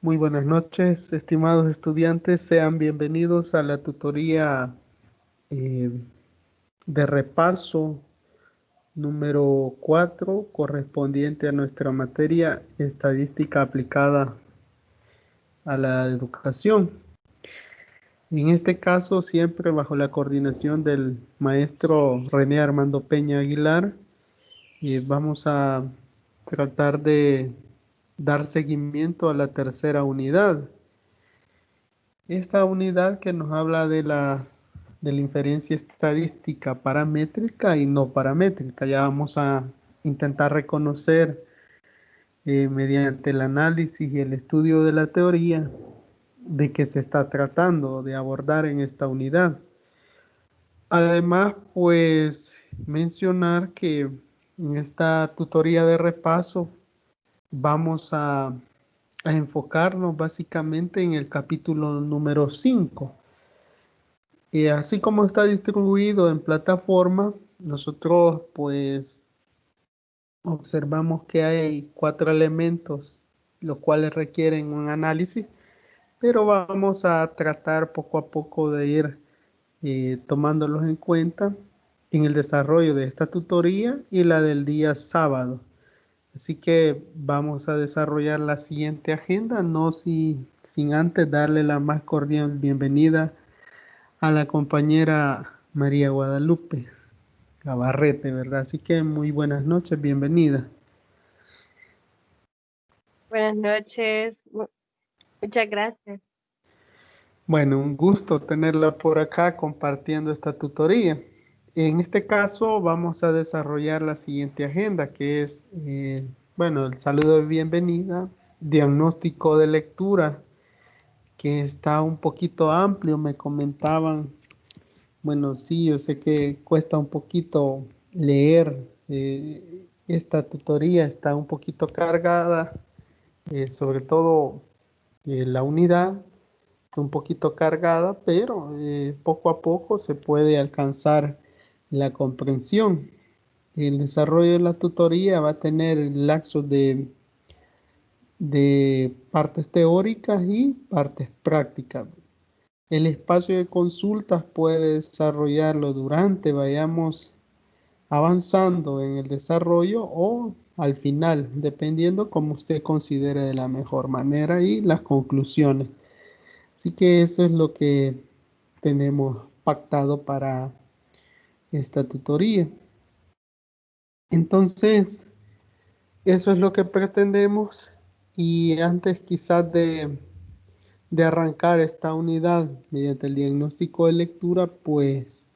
Muy buenas noches, estimados estudiantes. Sean bienvenidos a la tutoría eh, de repaso número 4, correspondiente a nuestra materia estadística aplicada a la educación. En este caso, siempre bajo la coordinación del maestro René Armando Peña Aguilar, vamos a tratar de dar seguimiento a la tercera unidad. Esta unidad que nos habla de la inferencia estadística paramétrica y no paramétrica. Ya vamos a intentar reconocer mediante el análisis y el estudio de la teoría de qué se está tratando de abordar en esta unidad. Además, pues mencionar que en esta tutoría de repaso vamos a enfocarnos básicamente en el capítulo número 5. Y así como está distribuido en plataforma, nosotros pues observamos que hay 4 elementos, los cuales requieren un análisis, pero vamos a tratar poco a poco de ir tomándolos en cuenta en el desarrollo de esta tutoría y la del día sábado. Así que vamos a desarrollar la siguiente agenda, no sin antes darle la más cordial bienvenida a la compañera María Guadalupe Gabarrete, ¿verdad? Así que muy buenas noches, bienvenida. Buenas noches, muchas gracias. Bueno, un gusto tenerla por acá compartiendo esta tutoría. En este caso vamos a desarrollar la siguiente agenda, que es, bueno, el saludo de bienvenida, diagnóstico de lectura, que está un poquito amplio, me comentaban. Bueno, sí, yo sé que cuesta un poquito leer. Esta tutoría está un poquito cargada, sobre todo la unidad está un poquito cargada, pero poco a poco se puede alcanzar la comprensión. El desarrollo de la tutoría va a tener lapsos de partes teóricas y partes prácticas. El espacio de consultas puede desarrollarlo durante, vayamos avanzando en el desarrollo o al final, dependiendo como usted considere de la mejor manera y las conclusiones. Así que eso es lo que tenemos pactado para esta tutoría. Entonces, eso es lo que pretendemos y antes quizás de arrancar esta unidad mediante el diagnóstico de lectura, pues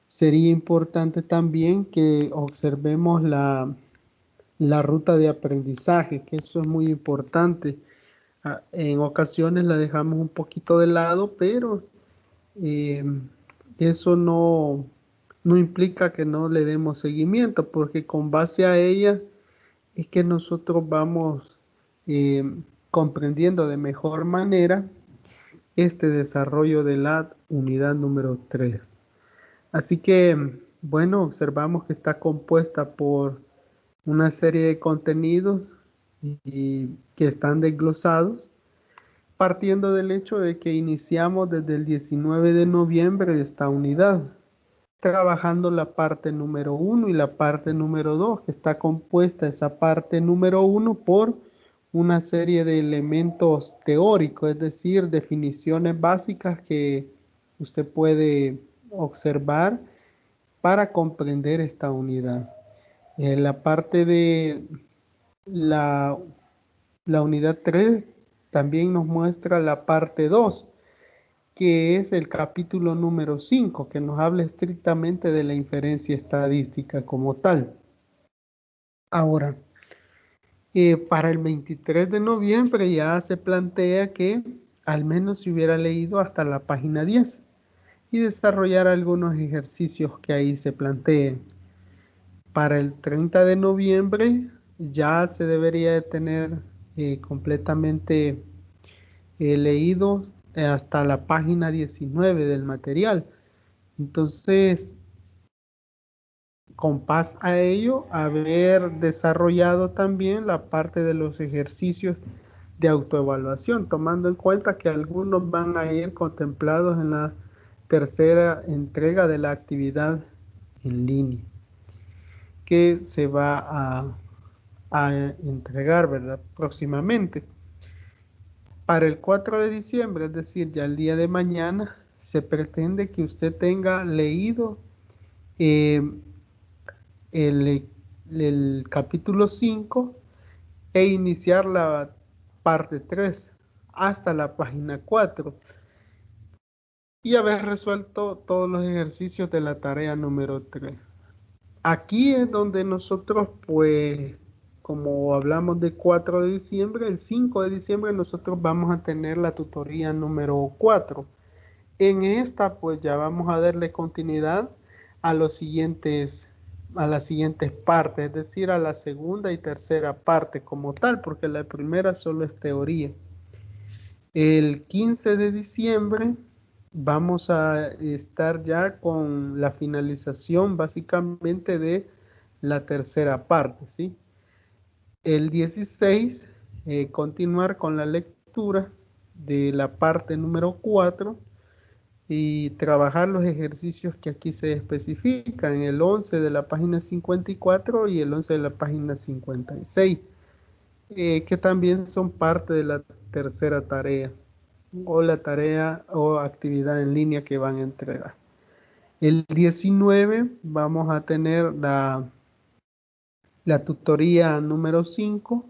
sería importante también que observemos la ruta de aprendizaje, que eso es muy importante. En ocasiones la dejamos un poquito de lado, pero eh, eso no implica que no le demos seguimiento, porque con base a ella es que nosotros vamos eh, comprendiendo de mejor manera este desarrollo de la unidad número 3. Así que, bueno, observamos que está compuesta por una serie de contenidos y que están desglosados, partiendo del hecho de que iniciamos desde el 19 de noviembre esta unidad, trabajando la parte número 1 y la parte número 2, que está compuesta esa parte número 1 por una serie de elementos teóricos, es decir, definiciones básicas que usted puede observar para comprender esta unidad. La parte de la, la unidad 3 también nos muestra la parte 2, que es el capítulo número 5, que nos habla estrictamente de la inferencia estadística como tal. Ahora, para el 23 de noviembre ya se plantea que al menos se hubiera leído hasta la página 10 y desarrollar algunos ejercicios que ahí se planteen. Para el 30 de noviembre ya se debería de tener completamente leído hasta la página 19 del material. Entonces, con paz a ello, haber desarrollado también la parte de los ejercicios de autoevaluación, tomando en cuenta que algunos van a ir contemplados en la tercera entrega de la actividad en línea que se va a entregar, ¿verdad? Próximamente. Para el 4 de diciembre, es decir, ya el día de mañana, se pretende que usted tenga leído eh, el, el capítulo 5 e iniciar la parte 3 hasta la página 4 y haber resuelto todos los ejercicios de la tarea número 3. Aquí es donde nosotros, pues, como hablamos de 4 de diciembre, el 5 de diciembre nosotros vamos a tener la tutoría número 4. En esta, pues, ya vamos a darle continuidad a los siguientes, a las siguientes partes, es decir, a la segunda y tercera parte como tal, porque la primera solo es teoría. El 15 de diciembre vamos a estar ya con la finalización básicamente de la tercera parte, ¿sí? El 16, continuar con la lectura de la parte número 4 y trabajar los ejercicios que aquí se especifican, el 11 de la página 54 y el 11 de la página 56, que también son parte de la tercera tarea o la tarea o actividad en línea que van a entregar. El 19 vamos a tener la tutoría número 5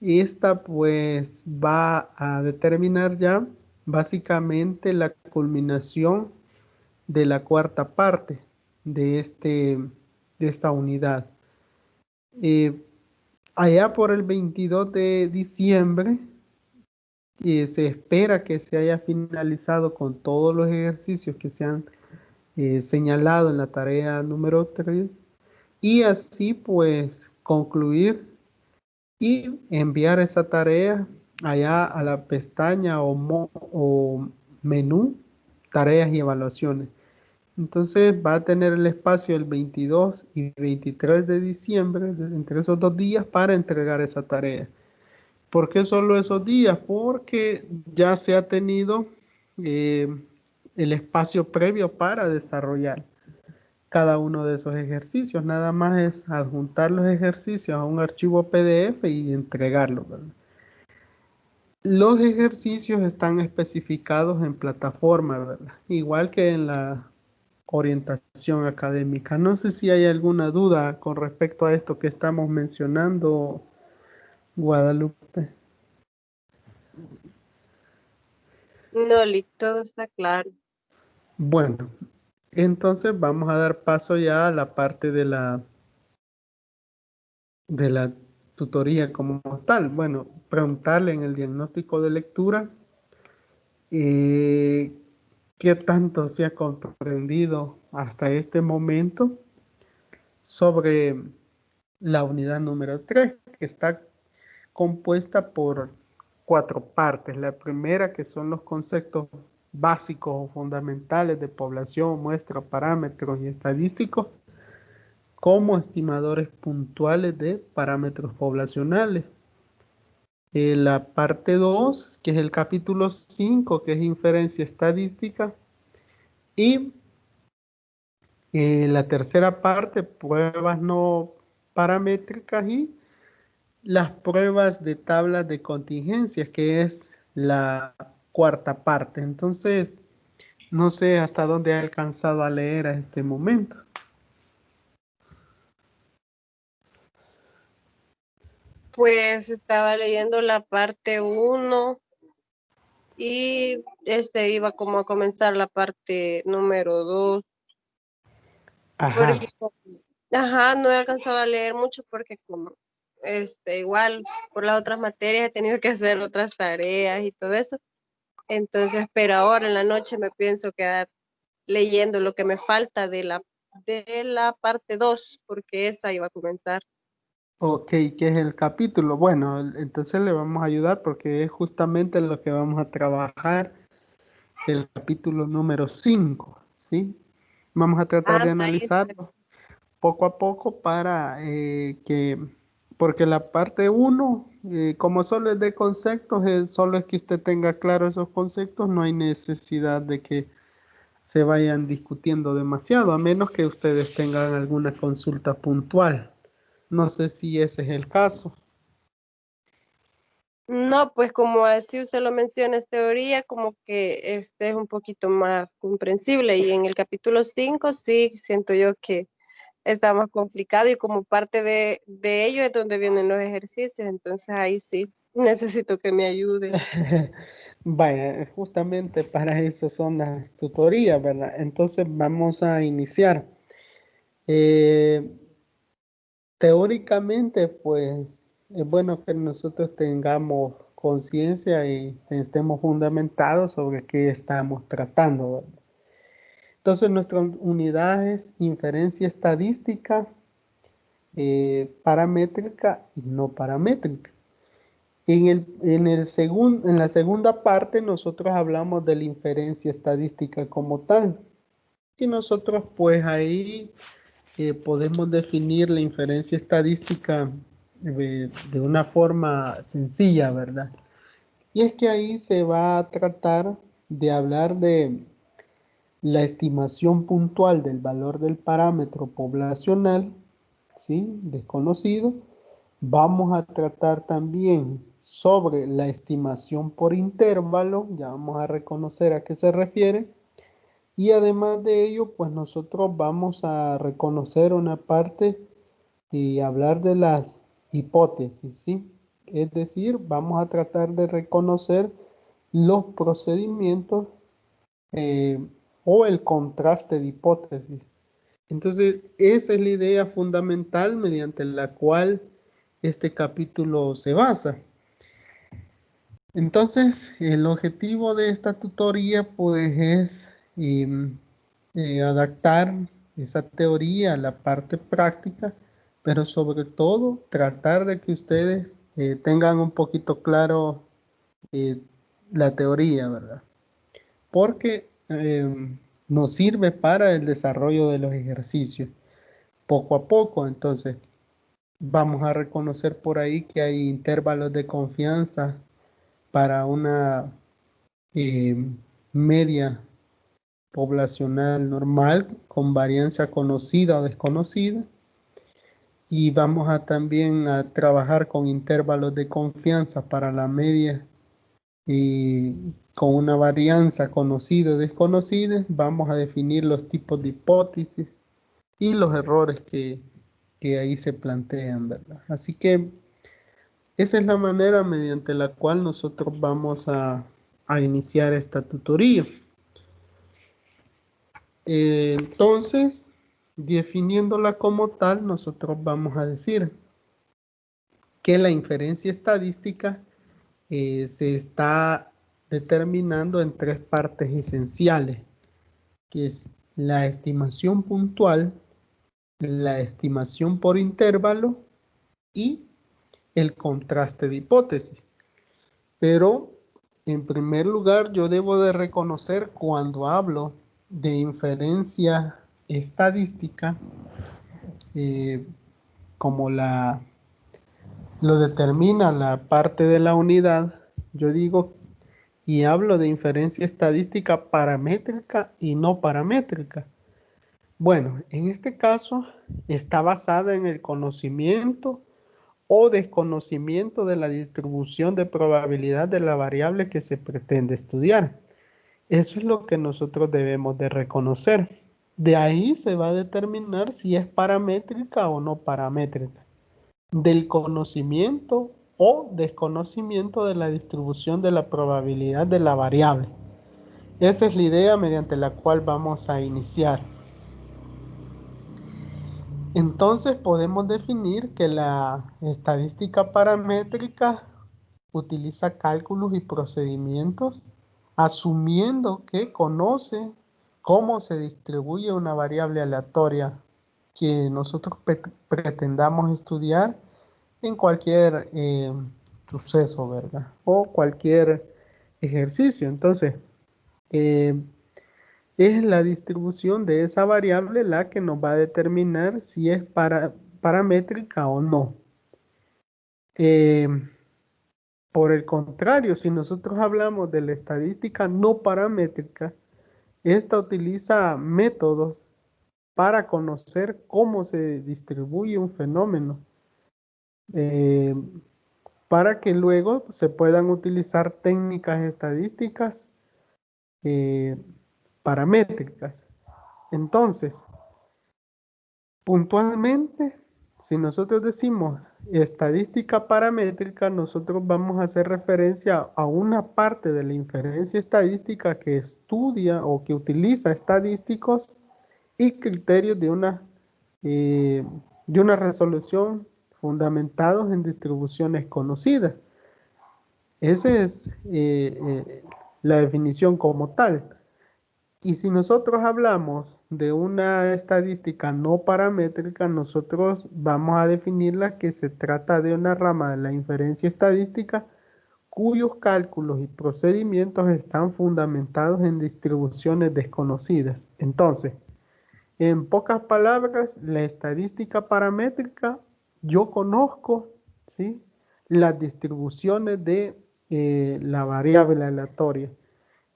y esta pues va a determinar ya básicamente la culminación de la cuarta parte de, de esta unidad. Eh, Allá por el 22 de diciembre se espera que se haya finalizado con todos los ejercicios que se han señalado en la tarea número 3 y así pues concluir y enviar esa tarea allá a la pestaña o menú tareas y evaluaciones. Entonces va a tener el espacio el 22 y 23 de diciembre, entre esos 2 días, para entregar esa tarea. ¿Por qué solo esos días? Porque ya se ha tenido eh, el espacio previo para desarrollar cada uno de esos ejercicios. Nada más es adjuntar los ejercicios a un archivo PDF y entregarlo, ¿verdad? Los ejercicios están especificados en plataforma, ¿verdad? Igual que en la orientación académica. No sé si hay alguna duda con respecto a esto que estamos mencionando, Guadalupe. No, todo está claro. Bueno, entonces vamos a dar paso ya a la parte de la tutoría como tal. Bueno, preguntarle en el diagnóstico de lectura eh, qué tanto se ha comprendido hasta este momento sobre la unidad número 3 que está compuesta por 4 partes. La primera, que son los conceptos básicos o fundamentales de población, muestra, parámetros y estadísticos, como estimadores puntuales de parámetros poblacionales. La parte 2 que es el capítulo 5 que es inferencia estadística. Y la tercera parte, pruebas no paramétricas y las pruebas de tablas de contingencias, que es la cuarta parte. Entonces, no sé hasta dónde ha alcanzado a leer a este momento. Pues estaba leyendo la parte uno y iba como a comenzar la parte número 2. Ajá, Porque, ajá, no he alcanzado a leer mucho porque como, igual por las otras materias he tenido que hacer otras tareas y todo eso. Entonces, pero ahora en la noche me pienso quedar leyendo lo que me falta de la parte 2 porque esa iba a comenzar. ok, ¿qué es el capítulo? Bueno, entonces le vamos a ayudar porque es justamente lo que vamos a trabajar el capítulo número 5, ¿sí? Vamos a tratar Ah, de está ahí. analizarlo poco a poco para que Porque la parte uno, como solo es de conceptos, solo es que usted tenga claro esos conceptos, no hay necesidad de que se vayan discutiendo demasiado, a menos que ustedes tengan alguna consulta puntual. No sé si ese es el caso. No, pues como así usted lo menciona, es teoría, como que este es un poquito más comprensible y en el capítulo 5 sí siento yo que está más complicado y como parte de ello es donde vienen los ejercicios, entonces ahí sí necesito que me ayude. Vaya, justamente para eso son las tutorías, ¿verdad? Entonces vamos a iniciar. Eh, Teóricamente, pues es bueno que nosotros tengamos conciencia y estemos fundamentados sobre qué estamos tratando, ¿verdad? Entonces, nuestra unidad es inferencia estadística, paramétrica y no paramétrica. En la segunda parte, nosotros hablamos de la inferencia estadística como tal. Y nosotros, pues ahí podemos definir la inferencia estadística de una forma sencilla, ¿verdad? Y es que ahí se va a tratar de hablar de la estimación puntual del valor del parámetro poblacional, ¿sí? Desconocido. Vamos a tratar también sobre la estimación por intervalo, ya vamos a reconocer a qué se refiere. Y además de ello, pues nosotros vamos a reconocer una parte y hablar de las hipótesis, ¿sí? Es decir, vamos a tratar de reconocer los procedimientos eh, o el contraste de hipótesis. Entonces, esa es la idea fundamental mediante la cual este capítulo se basa. Entonces, el objetivo de esta tutoría, pues, es adaptar esa teoría a la parte práctica, pero sobre todo tratar de que ustedes tengan un poquito claro eh, la teoría, ¿verdad? Porque nos sirve para el desarrollo de los ejercicios poco a poco. Entonces, vamos a reconocer por ahí que hay intervalos de confianza para una eh, media poblacional normal con varianza conocida o desconocida. Y vamos a también a trabajar con intervalos de confianza para la media y con una varianza conocida o desconocida. Vamos a definir los tipos de hipótesis y los errores que ahí se plantean, ¿verdad? Así que esa es la manera mediante la cual nosotros vamos a iniciar esta tutoría. Entonces, definiéndola como tal, nosotros vamos a decir que la inferencia estadística se está determinando en tres partes esenciales, que es la estimación puntual, la estimación por intervalo y el contraste de hipótesis. Pero, en primer lugar, yo debo de reconocer cuando hablo de inferencia estadística, eh, como lo determina la parte de la unidad, yo digo y hablo de inferencia estadística paramétrica y no paramétrica. Bueno, en este caso está basada en el conocimiento o desconocimiento de la distribución de probabilidad de la variable que se pretende estudiar. Eso es lo que nosotros debemos de reconocer. De ahí se va a determinar si es paramétrica o no paramétrica. Del conocimiento o desconocimiento de la distribución de la probabilidad de la variable. Esa es la idea mediante la cual vamos a iniciar. Entonces podemos definir que la estadística paramétrica utiliza cálculos y procedimientos asumiendo que conoce cómo se distribuye una variable aleatoria que nosotros pretendamos estudiar en cualquier suceso, ¿verdad? O cualquier ejercicio. Entonces, eh, es la distribución de esa variable la que nos va a determinar si es paramétrica o no. Eh, por el contrario, si nosotros hablamos de la estadística no paramétrica, esta utiliza métodos para conocer cómo se distribuye un fenómeno, eh, para que luego se puedan utilizar técnicas estadísticas eh, paramétricas. Entonces, puntualmente, si nosotros decimos estadística paramétrica, nosotros vamos a hacer referencia a una parte de la inferencia estadística que estudia o que utiliza estadísticos y criterios eh, de una resolución fundamentados en distribuciones conocidas. Esa es la definición como tal. Y si nosotros hablamos de una estadística no paramétrica, nosotros vamos a definirla que se trata de una rama de la inferencia estadística cuyos cálculos y procedimientos están fundamentados en distribuciones desconocidas. Entonces, en pocas palabras, la estadística paramétrica, yo conozco, ¿sí?, las distribuciones de la variable aleatoria.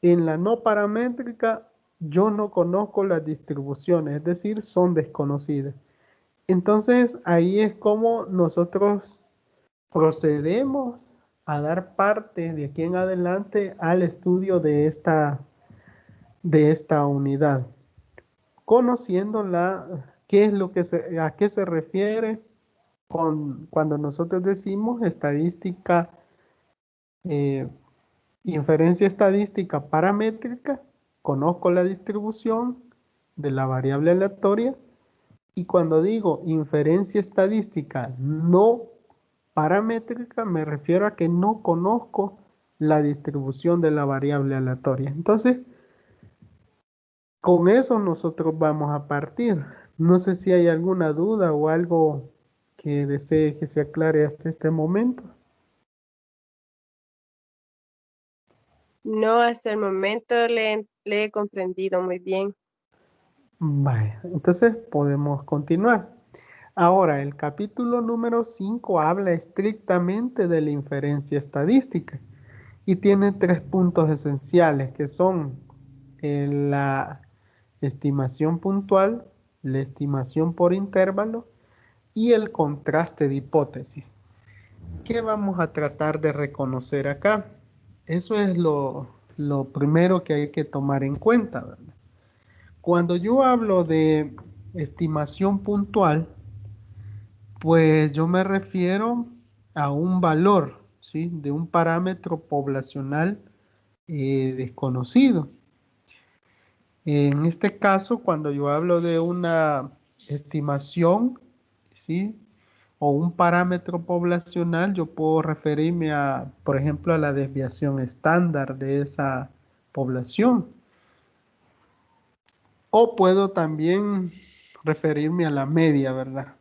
En la no paramétrica, yo no conozco las distribuciones, es decir, son desconocidas. Entonces, ahí es como nosotros procedemos a dar parte de aquí en adelante al estudio de esta unidad, conociendo qué es lo que a qué se refiere cuando nosotros decimos estadística, eh, inferencia estadística paramétrica, conozco la distribución de la variable aleatoria, y cuando digo inferencia estadística no paramétrica, me refiero a que no conozco la distribución de la variable aleatoria. Entonces, con eso nosotros vamos a partir. No sé si hay alguna duda o algo que desee que se aclare hasta este momento. No, hasta el momento le he comprendido muy bien. Vaya, entonces podemos continuar. Ahora, el capítulo número 5 habla estrictamente de la inferencia estadística y tiene tres puntos esenciales que son la estimación puntual, la estimación por intervalo y el contraste de hipótesis. ¿Qué vamos a tratar de reconocer acá? Eso es lo primero que hay que tomar en cuenta, ¿verdad? Cuando yo hablo de estimación puntual, pues yo me refiero a un valor, ¿sí?, de un parámetro poblacional desconocido. En este caso, cuando yo hablo de una estimación, ¿sí?, o un parámetro poblacional, yo puedo referirme a, por ejemplo, a la desviación estándar de esa población. O puedo también referirme a la media, ¿verdad?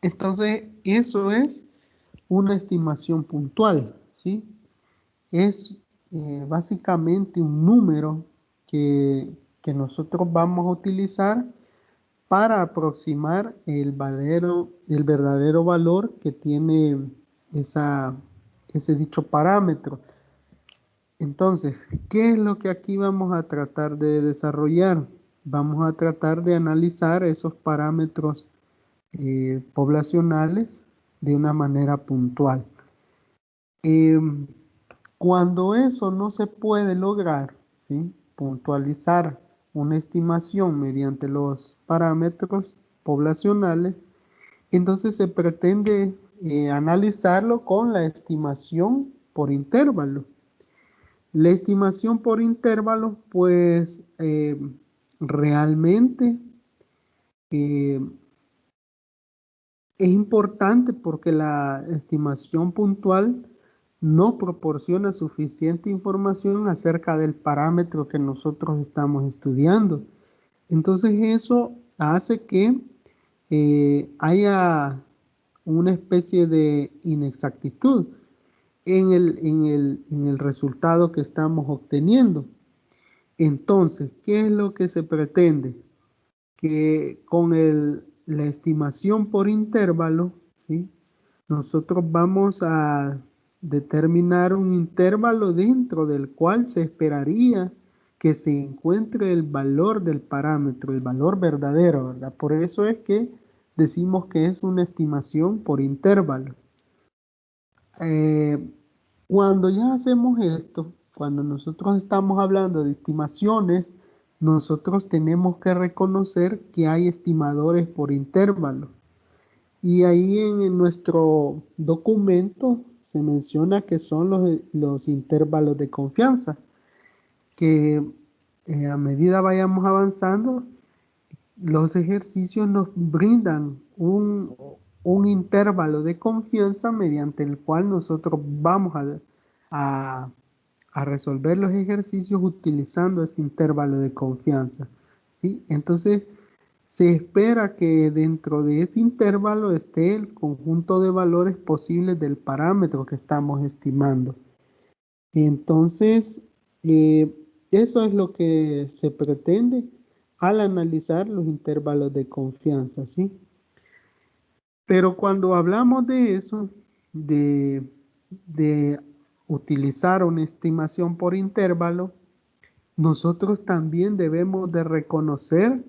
Entonces, eso es una estimación puntual, ¿sí? Es básicamente un número que nosotros vamos a utilizar para aproximar el verdadero valor que tiene ese dicho parámetro. Entonces, ¿qué es lo que aquí vamos a tratar de desarrollar? Vamos a tratar de analizar esos parámetros poblacionales de una manera puntual. Em, Cuando eso no se puede lograr, ¿sí?, puntualizar una estimación mediante los parámetros poblacionales, entonces se pretende analizarlo con la estimación por intervalo. La estimación por intervalo, pues realmente eh, es importante porque la estimación puntual no proporciona suficiente información acerca del parámetro que nosotros estamos estudiando. Entonces eso hace que haya una especie de inexactitud en el resultado que estamos obteniendo. Entonces, ¿qué es lo que se pretende? Que con la estimación por intervalo, ¿sí?, nosotros vamos a determinar un intervalo dentro del cual se esperaría que se encuentre el valor del parámetro, el valor verdadero, ¿verdad? Por eso es que decimos que es una estimación por intervalos. Eh, Cuando ya hacemos esto, cuando nosotros estamos hablando de estimaciones, nosotros tenemos que reconocer que hay estimadores por intervalo. Y ahí en nuestro documento se menciona que son los intervalos de confianza, que a medida vayamos avanzando, los ejercicios nos brindan un intervalo de confianza mediante el cual nosotros vamos a- a resolver los ejercicios utilizando ese intervalo de confianza, ¿sí? Entonces, se espera que dentro de ese intervalo esté el conjunto de valores posibles del parámetro que estamos estimando. Entonces, eh, eso es lo que se pretende al analizar los intervalos de confianza, ¿sí? Pero cuando hablamos de eso, de, de utilizar una estimación por intervalo, nosotros también debemos de reconocer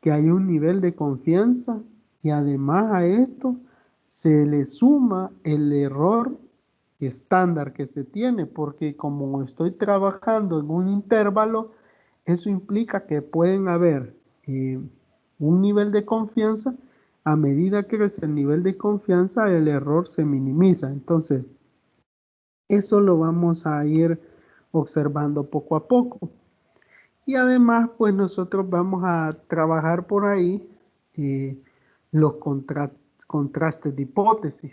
que hay un nivel de confianza y además a esto se le suma el error estándar que se tiene, porque como estoy trabajando en un intervalo, eso implica que pueden haber un nivel de confianza. A medida que crece el nivel de confianza, el error se minimiza. Entonces, eso lo vamos a ir observando poco a poco. Y además, pues nosotros vamos a trabajar por ahí eh, los contrastes de hipótesis.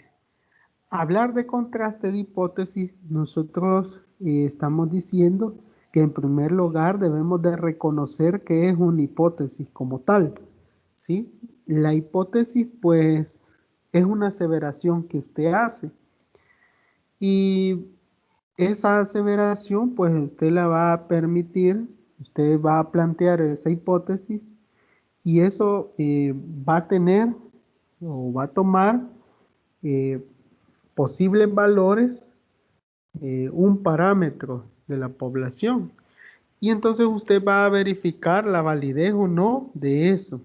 Hablar de contraste de hipótesis, nosotros estamos diciendo que en primer lugar debemos de reconocer que es una hipótesis como tal, ¿sí? La hipótesis, pues, es una aseveración que usted hace y esa aseveración, pues, usted la va a permitir, usted va a plantear esa hipótesis y eso va a tener o va a tomar eh, posibles valores, un parámetro de la población. Y entonces usted va a verificar la validez o no de eso,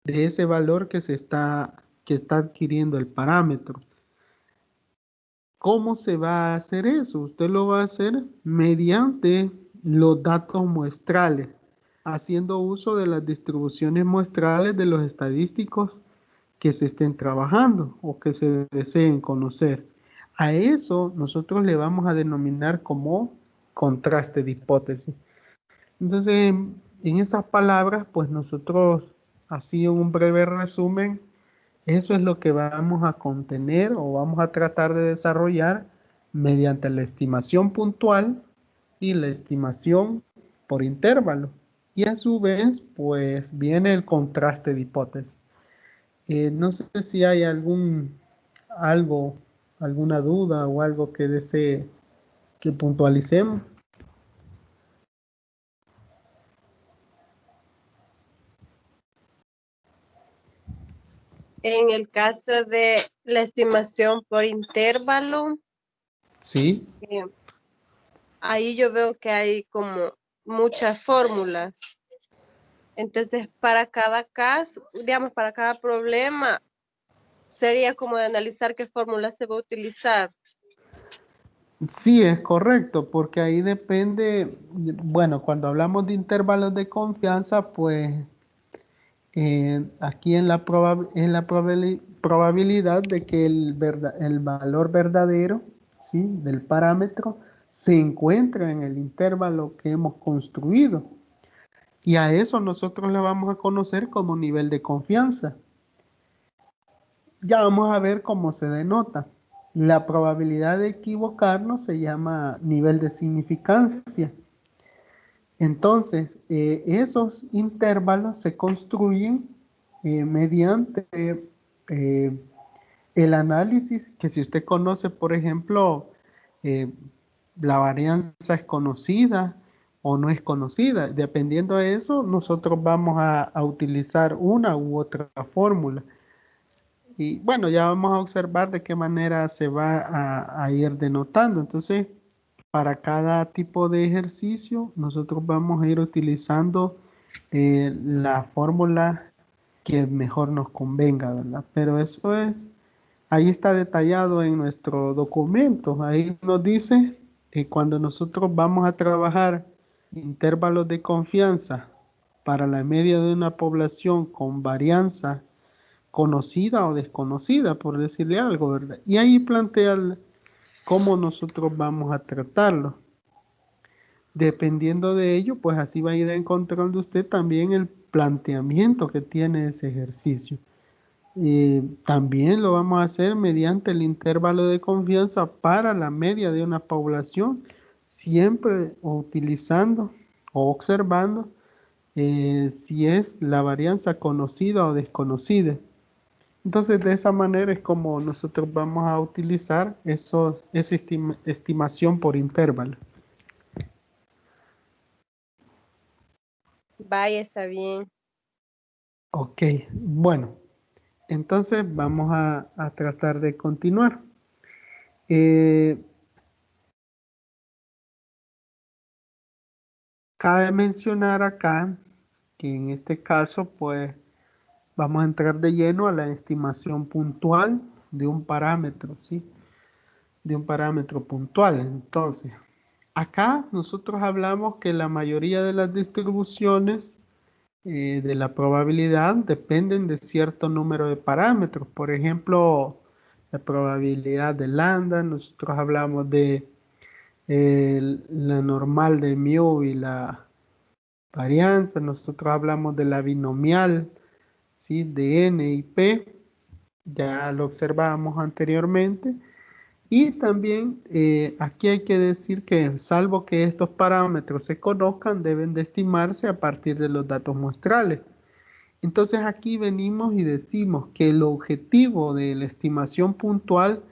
de ese valor que está adquiriendo el parámetro. ¿Cómo se va a hacer eso? Usted lo va a hacer mediante los datos muestrales, haciendo uso de las distribuciones muestrales de los estadísticos que se estén trabajando o que se deseen conocer. A eso nosotros le vamos a denominar como contraste de hipótesis. Entonces, en esas palabras, pues nosotros, así un breve resumen, eso es lo que vamos a contener o vamos a tratar de desarrollar mediante la estimación puntual y la estimación por intervalo. Y a su vez, pues viene el contraste de hipótesis. No sé si hay algo, alguna duda o algo que desee que puntualicemos. En el caso de la estimación por intervalo, Sí, eh, ahí yo veo que hay como muchas fórmulas. Entonces, para cada caso, digamos, para cada problema, sería como de analizar qué fórmula se va a utilizar. sí es correcto, porque ahí depende, bueno, cuando hablamos de intervalos de confianza, pues aquí en la probabilidad de que el valor verdadero, ¿sí? Del parámetro se encuentre en el intervalo que hemos construido. Y a eso nosotros le vamos a conocer como nivel de confianza. Ya vamos a ver cómo se denota. La probabilidad de equivocarnos se llama nivel de significancia. Entonces, esos intervalos se construyen mediante eh, el análisis, que si usted conoce, por ejemplo, eh, la varianza es conocida o no es conocida. Dependiendo de eso, nosotros vamos a utilizar una u otra fórmula. Y bueno, ya vamos a observar de qué manera se va a ir denotando. Entonces, para cada tipo de ejercicio, nosotros vamos a ir utilizando la fórmula que mejor nos convenga, ¿verdad? Pero eso es, ahí está detallado en nuestro documento. Ahí nos dice que cuando nosotros vamos a trabajar intervalos de confianza para la media de una población con varianza conocida o desconocida, por decirle algo, ¿verdad? Y ahí plantea cómo nosotros vamos a tratarlo. Dependiendo de ello, pues así va a ir encontrando usted también el planteamiento que tiene ese ejercicio. También lo vamos a hacer mediante el intervalo de confianza para la media de una población, siempre utilizando o observando si es la varianza conocida o desconocida. Entonces, de esa manera es como nosotros vamos a utilizar esa estimación por intervalo. Vaya, está bien. Ok, bueno, entonces vamos a tratar de continuar. Eh, Cabe mencionar acá que en este caso, pues, vamos a entrar de lleno a la estimación puntual de un parámetro, ¿sí? De un parámetro puntual. Entonces, acá nosotros hablamos que la mayoría de las distribuciones de la probabilidad dependen de cierto número de parámetros. Por ejemplo, la probabilidad de lambda, nosotros hablamos de la normal de mu y la varianza, nosotros hablamos de la binomial, ¿sí? De n y p, ya lo observábamos anteriormente. Y también aquí hay que decir que salvo que estos parámetros se conozcan, deben de estimarse a partir de los datos muestrales. Entonces aquí venimos y decimos que el objetivo de la estimación puntual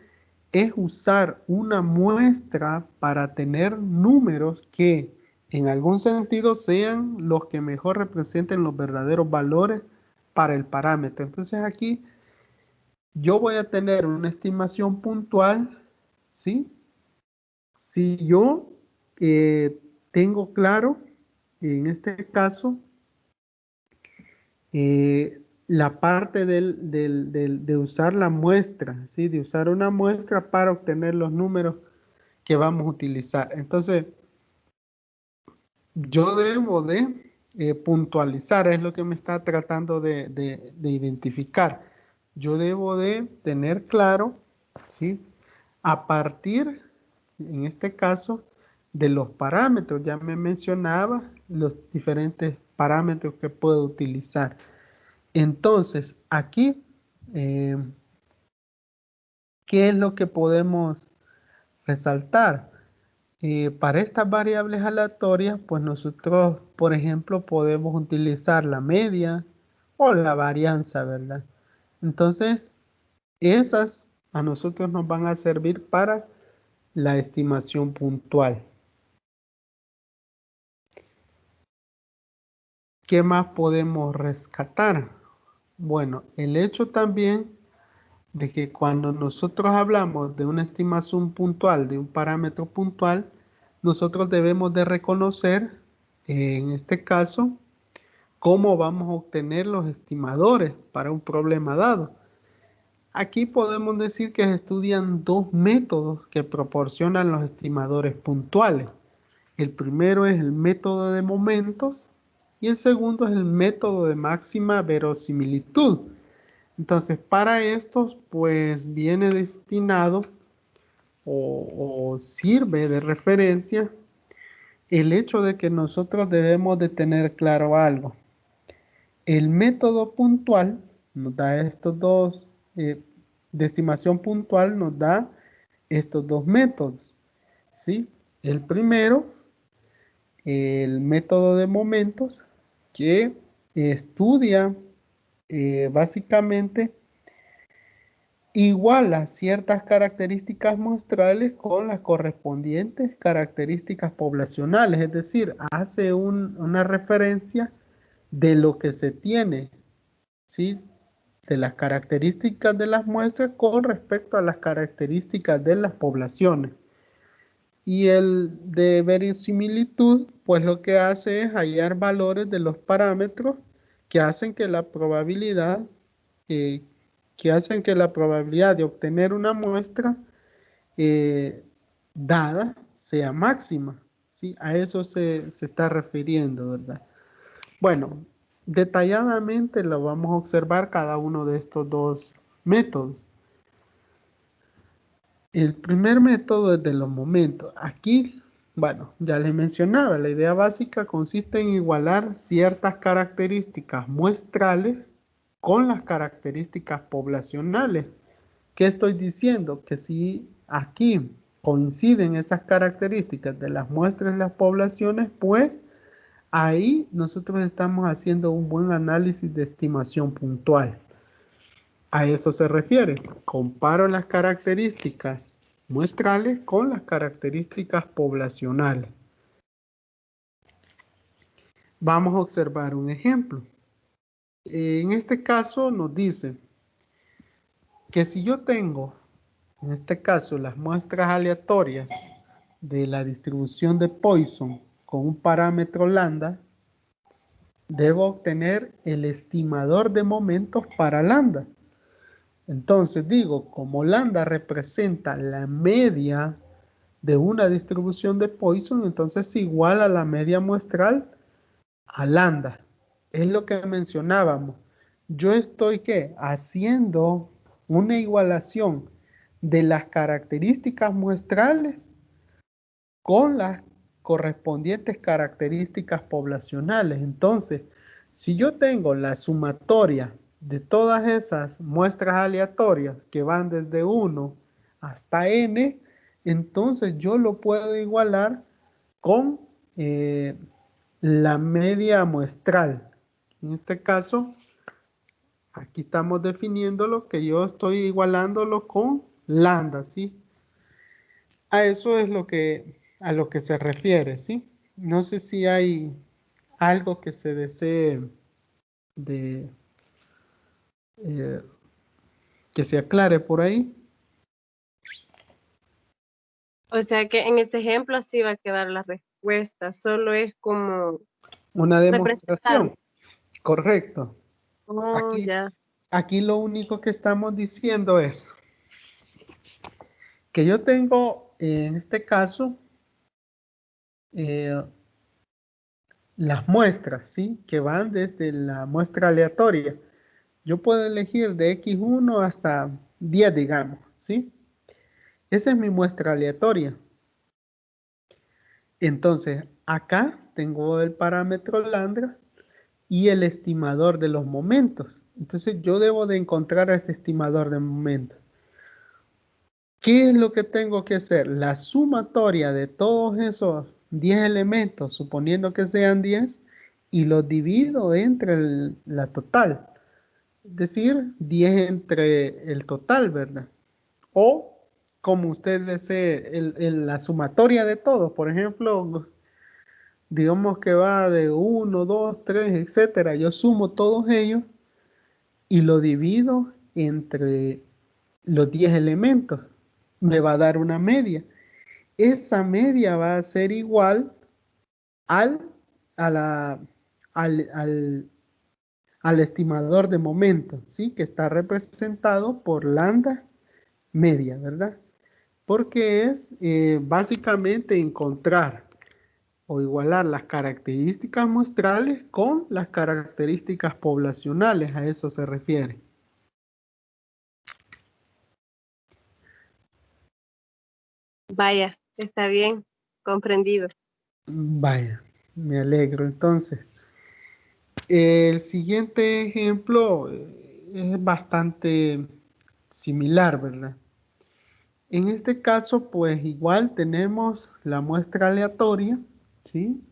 es usar una muestra para tener números que en algún sentido sean los que mejor representen los verdaderos valores para el parámetro. Entonces aquí yo voy a tener una estimación puntual, ¿sí? Si yo tengo claro, en este caso, la parte de usar la muestra, ¿sí? De usar una muestra para obtener los números que vamos a utilizar. Entonces, yo debo de puntualizar, es lo que me está tratando de identificar. Yo debo de tener claro, ¿sí? A partir, en este caso, de los parámetros. Ya me mencionaba los diferentes parámetros que puedo utilizar. Entonces, aquí, eh, ¿qué es lo que podemos resaltar? Para estas variables aleatorias, pues nosotros, por ejemplo, podemos utilizar la media o la varianza, ¿verdad? Entonces, esas a nosotros nos van a servir para la estimación puntual. ¿Qué más podemos rescatar? Bueno, el hecho también de que cuando nosotros hablamos de una estimación puntual, de un parámetro puntual, nosotros debemos de reconocer, en este caso, cómo vamos a obtener los estimadores para un problema dado. Aquí podemos decir que se estudian dos métodos que proporcionan los estimadores puntuales. El primero es el método de momentos y el segundo es el método de máxima verosimilitud. Entonces, para estos, pues viene destinado o sirve de referencia el hecho de que nosotros debemos de tener claro algo. El método puntual nos da estos dos, decimación puntual nos da estos dos métodos, ¿sí? El primero, el método de momentos, que estudia básicamente iguala ciertas características muestrales con las correspondientes características poblacionales, es decir, hace una referencia de lo que se tiene, ¿sí? de las características de las muestras con respecto a las características de las poblaciones. Y el de verosimilitud, pues lo que hace es hallar valores de los parámetros que hacen que la probabilidad, eh, de obtener una muestra dada sea máxima. ¿Sí? A eso se está refiriendo, ¿verdad? Bueno, detalladamente lo vamos a observar cada uno de estos dos métodos. El primer método es de los momentos. Aquí, bueno, ya les mencionaba, la idea básica consiste en igualar ciertas características muestrales con las características poblacionales. ¿Qué estoy diciendo? Que si aquí coinciden esas características de las muestras y las poblaciones, pues ahí nosotros estamos haciendo un buen análisis de estimación puntual. A eso se refiere. Comparo las características muestrales con las características poblacionales. Vamos a observar un ejemplo. En este caso nos dice que si yo tengo, en este caso, las muestras aleatorias de la distribución de Poisson con un parámetro lambda, debo obtener el estimador de momentos para lambda. Entonces digo, como lambda representa la media de una distribución de Poisson, entonces igual a la media muestral a lambda. Es lo que mencionábamos. Yo estoy ¿qué? Haciendo una igualación de las características muestrales con las correspondientes características poblacionales. Entonces, si yo tengo la sumatoria de todas esas muestras aleatorias que van desde 1 hasta n, entonces yo lo puedo igualar con la media muestral. En este caso, aquí estamos definiéndolo que yo estoy igualándolo con lambda, ¿sí? A eso es a lo que se refiere, ¿sí? No sé si hay algo que se desee de eh, que se aclare por ahí. O sea que en ese ejemplo así va a quedar la respuesta, solo es como Una representar. demostración, correcto. Oh, Aquí, ya. aquí lo único que estamos diciendo es que yo tengo, en este caso, eh, las muestras, ¿sí? Que van desde la muestra aleatoria. Yo puedo elegir de X1 hasta 10, digamos, ¿sí? Esa es mi muestra aleatoria. Entonces, acá tengo el parámetro lambda y el estimador de los momentos. Entonces, yo debo de encontrar ese estimador de momentos. ¿Qué es lo que tengo que hacer? La sumatoria de todos esos 10 elementos, suponiendo que sean 10, y los divido entre la total. Es decir, 10 entre el total, ¿verdad? O como usted desee, la sumatoria de todos. Por ejemplo, digamos que va de 1, 2, 3, etcétera. Yo sumo todos ellos y lo divido entre los 10 elementos. Me va a dar una media. Esa media va a ser igual al, a la, al, al, al estimador de momento, ¿sí? Que está representado por lambda media, ¿verdad? Porque es básicamente encontrar o igualar las características muestrales con las características poblacionales, a eso se refiere. Vaya, está bien, comprendido. Vaya, me alegro. Entonces, el siguiente ejemplo es bastante similar, ¿verdad? En este caso, pues igual tenemos la muestra aleatoria, ¿sí?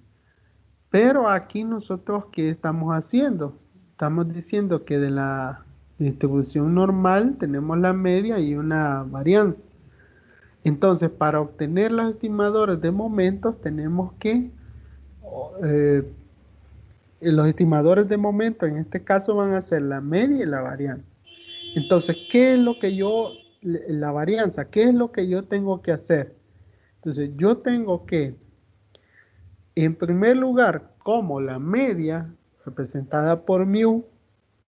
Pero aquí nosotros, ¿qué estamos haciendo? Estamos diciendo que de la distribución normal tenemos la media y una varianza. Entonces, para obtener los estimadores de momentos, tenemos que, los estimadores de momentos en este caso van a ser la media y la varianza. Entonces, ¿qué es lo que la varianza, qué es lo que yo tengo que hacer? Entonces, yo tengo que, en primer lugar, como la media representada por mu,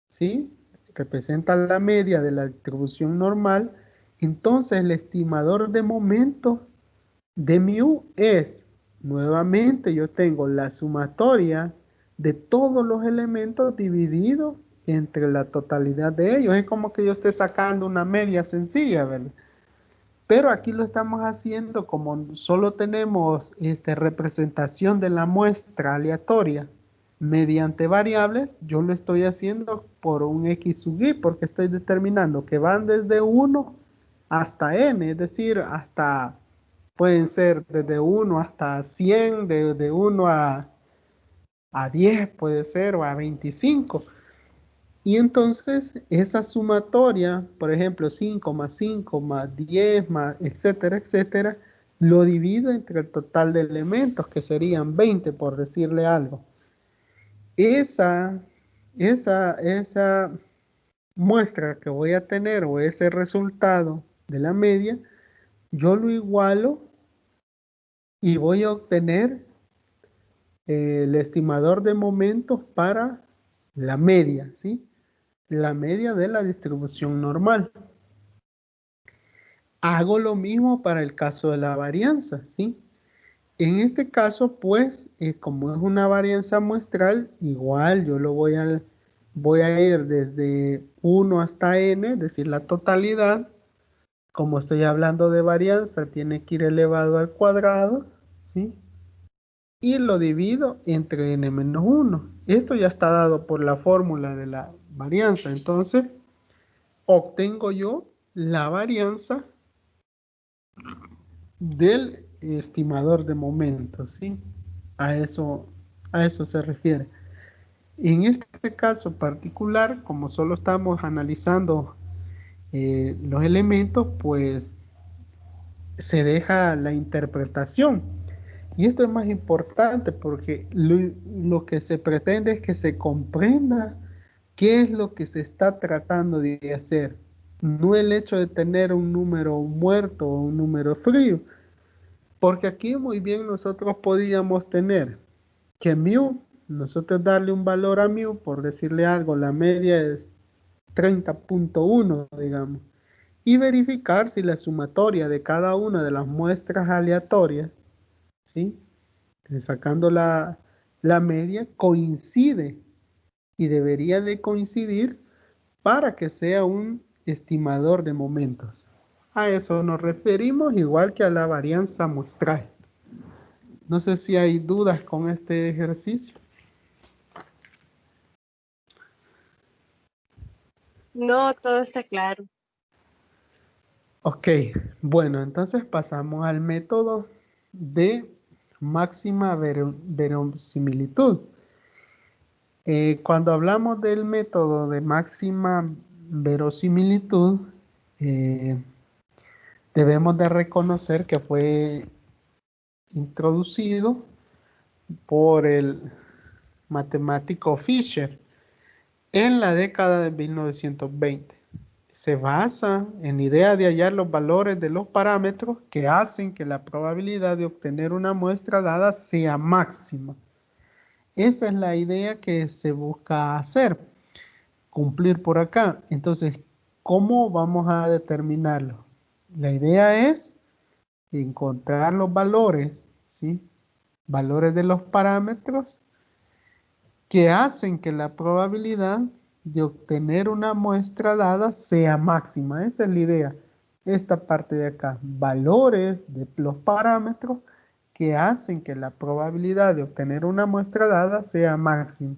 ¿sí? Representa la media de la distribución normal, entonces el estimador de momento de mu es, nuevamente yo tengo la sumatoria de todos los elementos dividido entre la totalidad de ellos. Es como que yo esté sacando una media sencilla, ¿verdad? Pero aquí lo estamos haciendo como solo tenemos representación de la muestra aleatoria mediante variables, yo lo estoy haciendo por un x sub i porque estoy determinando que van desde 1 hasta n, es decir, hasta, pueden ser desde 1 hasta 100, de 1 a 10 puede ser, o a 25. Y entonces esa sumatoria, por ejemplo, 5 más 5 más 10 más etcétera, etcétera, lo divido entre el total de elementos, que serían 20 por decirle algo. Esa, esa muestra que voy a tener o ese resultado de la media, yo lo igualo y voy a obtener el estimador de momentos para la media, ¿sí? La media de la distribución normal. Hago lo mismo para el caso de la varianza, ¿sí? En este caso, pues, como es una varianza muestral, igual yo voy a ir desde 1 hasta n, es decir, la totalidad. Como estoy hablando de varianza, tiene que ir elevado al cuadrado, ¿sí? Y lo divido entre n menos 1. Esto ya está dado por la fórmula de la varianza. Entonces, obtengo yo la varianza del estimador de momentos, ¿sí? A eso se refiere. En este caso particular, como solo estamos analizando los elementos, pues se deja la interpretación. Y esto es más importante porque lo que se pretende es que se comprenda qué es lo que se está tratando de hacer. No el hecho de tener un número muerto o un número frío. Porque aquí muy bien nosotros podíamos tener que mu, nosotros darle un valor a mu, por decirle algo, la media es 30.1, digamos, y verificar si la sumatoria de cada una de las muestras aleatorias, ¿sí? Sacando la media, coincide y debería de coincidir para que sea un estimador de momentos. A eso nos referimos igual que a la varianza muestral. No sé si hay dudas con este ejercicio. No, todo está claro. Ok, bueno, entonces pasamos al método de máxima verosimilitud. Cuando hablamos del método de máxima verosimilitud, eh, debemos de reconocer que fue introducido por el matemático Fisher en la década de 1920. Se basa en la idea de hallar los valores de los parámetros que hacen que la probabilidad de obtener una muestra dada sea máxima. Esa es la idea que se busca hacer, cumplir por acá. Entonces, ¿cómo vamos a determinarlo? La idea es encontrar los valores, ¿sí? Valores de los parámetros que hacen que la probabilidad de obtener una muestra dada sea máxima. Esa es la idea. Esta parte de acá, valores de los parámetros que hacen que la probabilidad de obtener una muestra dada sea máxima.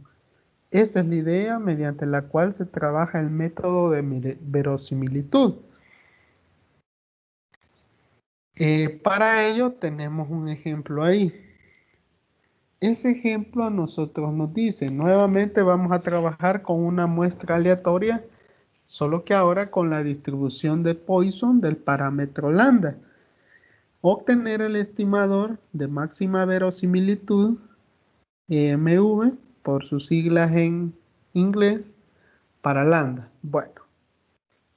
Esa es la idea mediante la cual se trabaja el método de verosimilitud. Para ello tenemos un ejemplo ahí. Ese ejemplo a nosotros nos dice, nuevamente vamos a trabajar con una muestra aleatoria, solo que ahora con la distribución de Poisson del parámetro lambda. Obtener el estimador de máxima verosimilitud, EMV, por sus siglas en inglés, para lambda. Bueno,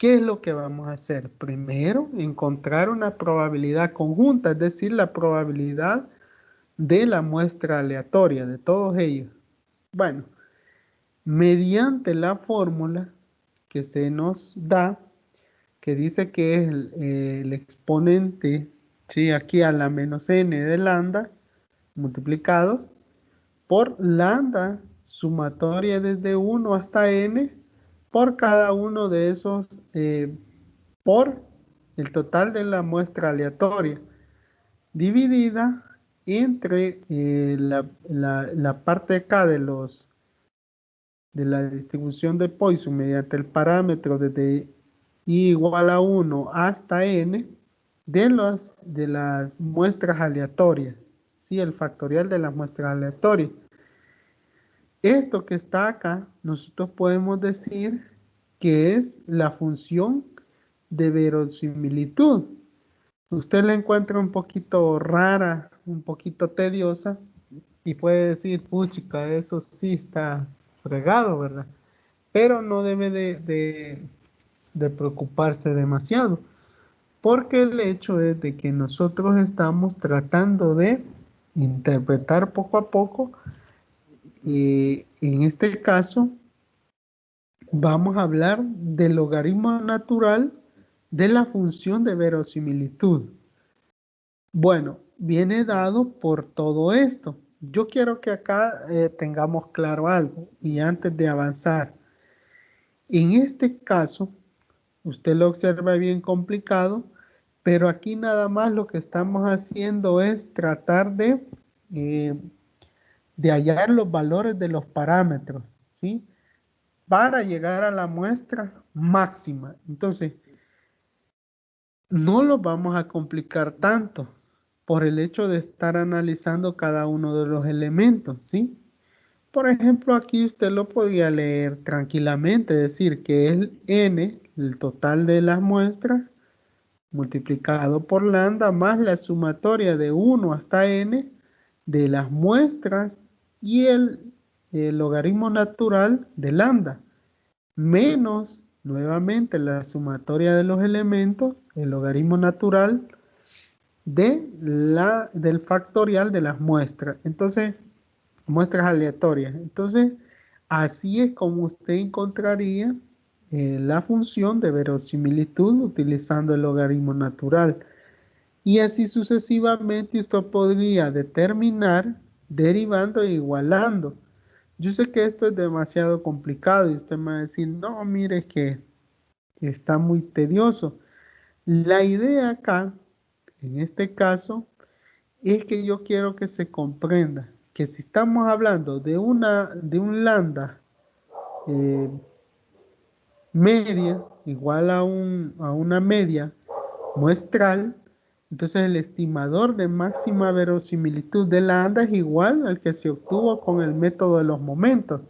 ¿Qué es lo que vamos a hacer? Primero, encontrar una probabilidad conjunta, es decir, la probabilidad de la muestra aleatoria de todos ellos. Bueno, mediante la fórmula que se nos da, que dice que es el exponente, ¿sí? Aquí a la menos n de lambda, multiplicado por lambda sumatoria desde 1 hasta n, por cada uno de esos, por el total de la muestra aleatoria, dividida entre la parte de acá de la distribución de Poisson mediante el parámetro desde i igual a 1 hasta n de las muestras aleatorias, ¿sí? El factorial de las muestras aleatorias. Esto que está acá, nosotros podemos decir que es la función de verosimilitud. Usted la encuentra un poquito rara, un poquito tediosa, y puede decir, puchica, eso sí está fregado, ¿verdad? Pero no debe de preocuparse demasiado, porque el hecho es de que nosotros estamos tratando de interpretar poco a poco, y en este caso vamos a hablar del logaritmo natural de la función de verosimilitud. Bueno, viene dado por todo esto. Yo quiero que acá tengamos claro algo, y antes de avanzar, en este caso, usted lo observa bien complicado, pero aquí nada más lo que estamos haciendo es tratar eh, de hallar los valores de los parámetros, ¿sí? Para llegar a la muestra máxima. Entonces, no lo vamos a complicar tanto por el hecho de estar analizando cada uno de los elementos, ¿sí? Por ejemplo, aquí usted lo podía leer tranquilamente, decir que es n, el total de las muestras, multiplicado por lambda más la sumatoria de 1 hasta n de las muestras y el logaritmo natural de lambda, menos nuevamente la sumatoria de los elementos, el logaritmo natural del factorial de las muestras. Entonces, muestras aleatorias. Entonces, así es como usted encontraría la función de verosimilitud utilizando el logaritmo natural. Y así sucesivamente usted podría determinar derivando e igualando. Yo sé que esto es demasiado complicado y usted me va a decir, no, mire que está muy tedioso. La idea acá, en este caso, es que yo quiero que se comprenda que si estamos hablando de un lambda eh, media igual a una media muestral, entonces el estimador de máxima verosimilitud de lambda es igual al que se obtuvo con el método de los momentos.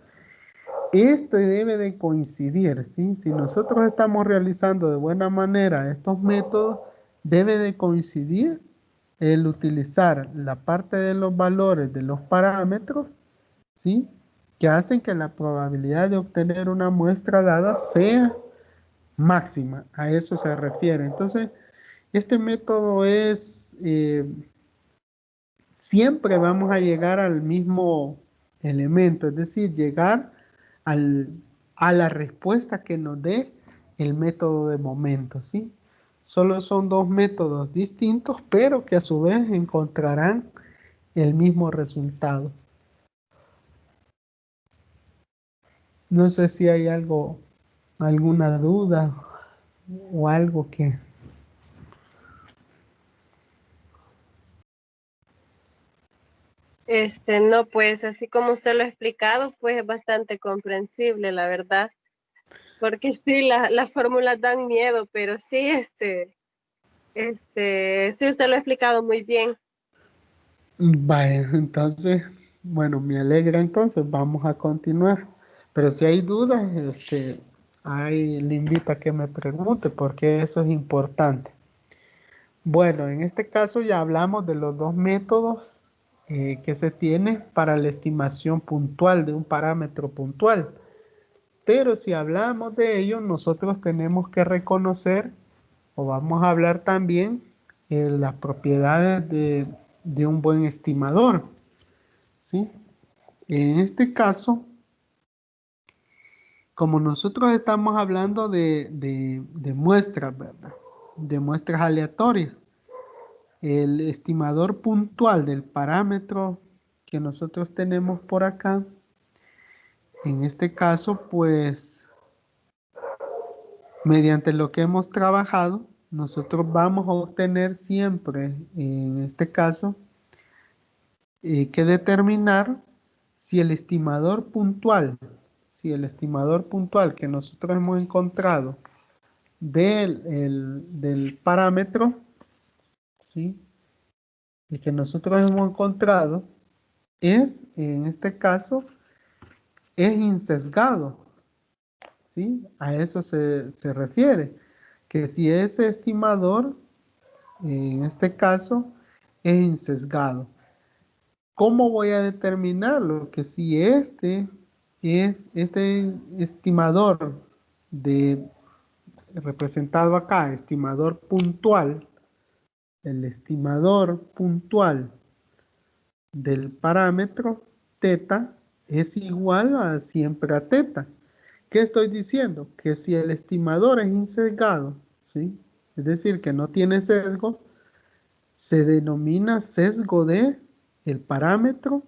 Este debe de coincidir, ¿sí? Si nosotros estamos realizando de buena manera estos métodos, debe de coincidir el utilizar la parte de los valores de los parámetros, ¿sí? Que hacen que la probabilidad de obtener una muestra dada sea máxima. A eso se refiere. Entonces, este método es, siempre vamos a llegar al mismo elemento, es decir, llegar al, a la respuesta que nos dé el método de momento, ¿sí? Solo son dos métodos distintos, pero que a su vez encontrarán el mismo resultado. No sé si hay algo, alguna duda o algo que... No, pues así como usted lo ha explicado, pues es bastante comprensible, la verdad. Porque sí, las fórmulas dan miedo, pero sí, sí, usted lo ha explicado muy bien. Vaya, entonces, bueno, me alegra entonces, vamos a continuar. Pero si hay dudas, ahí le invito a que me pregunte porque eso es importante. Bueno, en este caso ya hablamos de los dos métodos que se tiene para la estimación puntual de un parámetro puntual. Pero si hablamos de ello, nosotros tenemos que reconocer o vamos a hablar también las propiedades de un buen estimador, ¿sí? En este caso, como nosotros estamos hablando de muestras, ¿verdad? De muestras aleatorias, el estimador puntual del parámetro que nosotros tenemos por acá, en este caso, pues, mediante lo que hemos trabajado, nosotros vamos a obtener siempre, en este caso, que determinar si el estimador puntual, que nosotros hemos encontrado del parámetro, ¿sí? El que nosotros hemos encontrado es, en este caso, es insesgado, ¿sí? A eso se refiere, que si ese estimador, en este caso, es insesgado. ¿Cómo voy a determinarlo? Que si este estimador representado acá, estimador puntual, el estimador puntual del parámetro teta es igual a siempre a teta. ¿Qué estoy diciendo? Que si el estimador es insesgado, ¿sí? Es decir, que no tiene sesgo, se denomina sesgo de el parámetro,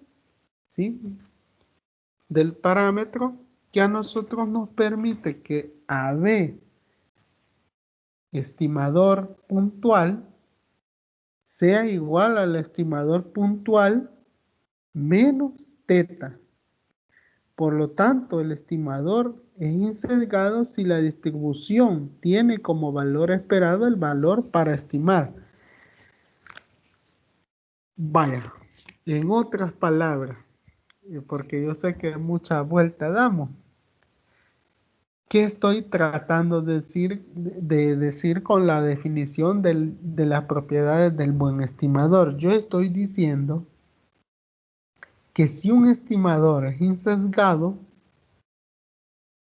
¿sí? Del parámetro que a nosotros nos permite que AB estimador puntual sea igual al estimador puntual menos teta. Por lo tanto, el estimador es insesgado si la distribución tiene como valor esperado el valor para estimar. Vaya, en otras palabras, porque yo sé que mucha vuelta damos. ¿Qué estoy tratando de decir con la definición de las propiedades del buen estimador? Yo estoy diciendo que si un estimador es insesgado,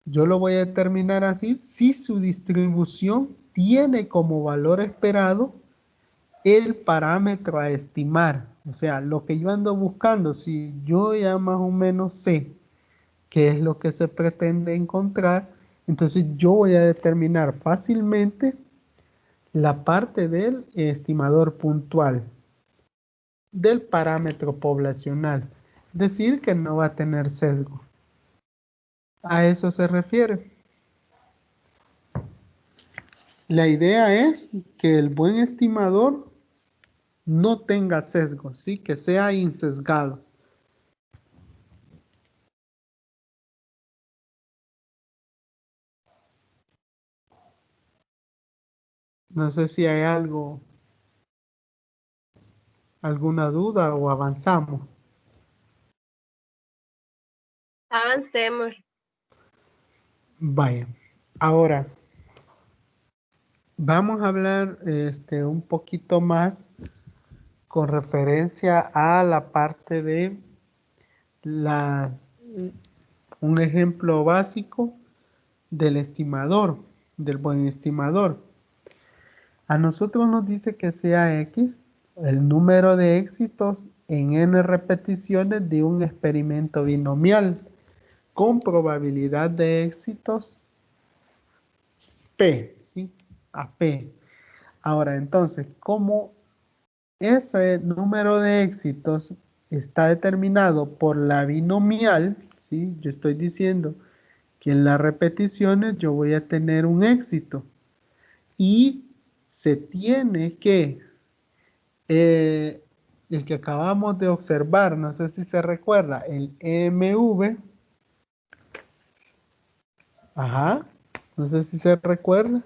yo lo voy a determinar así si su distribución tiene como valor esperado el parámetro a estimar. O sea, lo que yo ando buscando, si yo ya más o menos sé qué es lo que se pretende encontrar, entonces yo voy a determinar fácilmente la parte del estimador puntual del parámetro poblacional. Decir que no va a tener sesgo. A eso se refiere. La idea es que el buen estimador no tenga sesgo, ¿sí? Que sea insesgado. No sé si hay alguna duda o avanzamos. Avancemos. Vaya. Ahora, vamos a hablar un poquito más con referencia a la parte de un ejemplo básico del estimador, del buen estimador. A nosotros nos dice que sea X el número de éxitos en n repeticiones de un experimento binomial con probabilidad de éxitos P, ¿sí? A P. Ahora, entonces, ¿cómo ese número de éxitos está determinado por la binomial? ¿Sí? Yo estoy diciendo que en las repeticiones yo voy a tener un éxito y se tiene que, eh, el que acabamos de observar, no sé si se recuerda, el MV, ajá, no sé si se recuerda,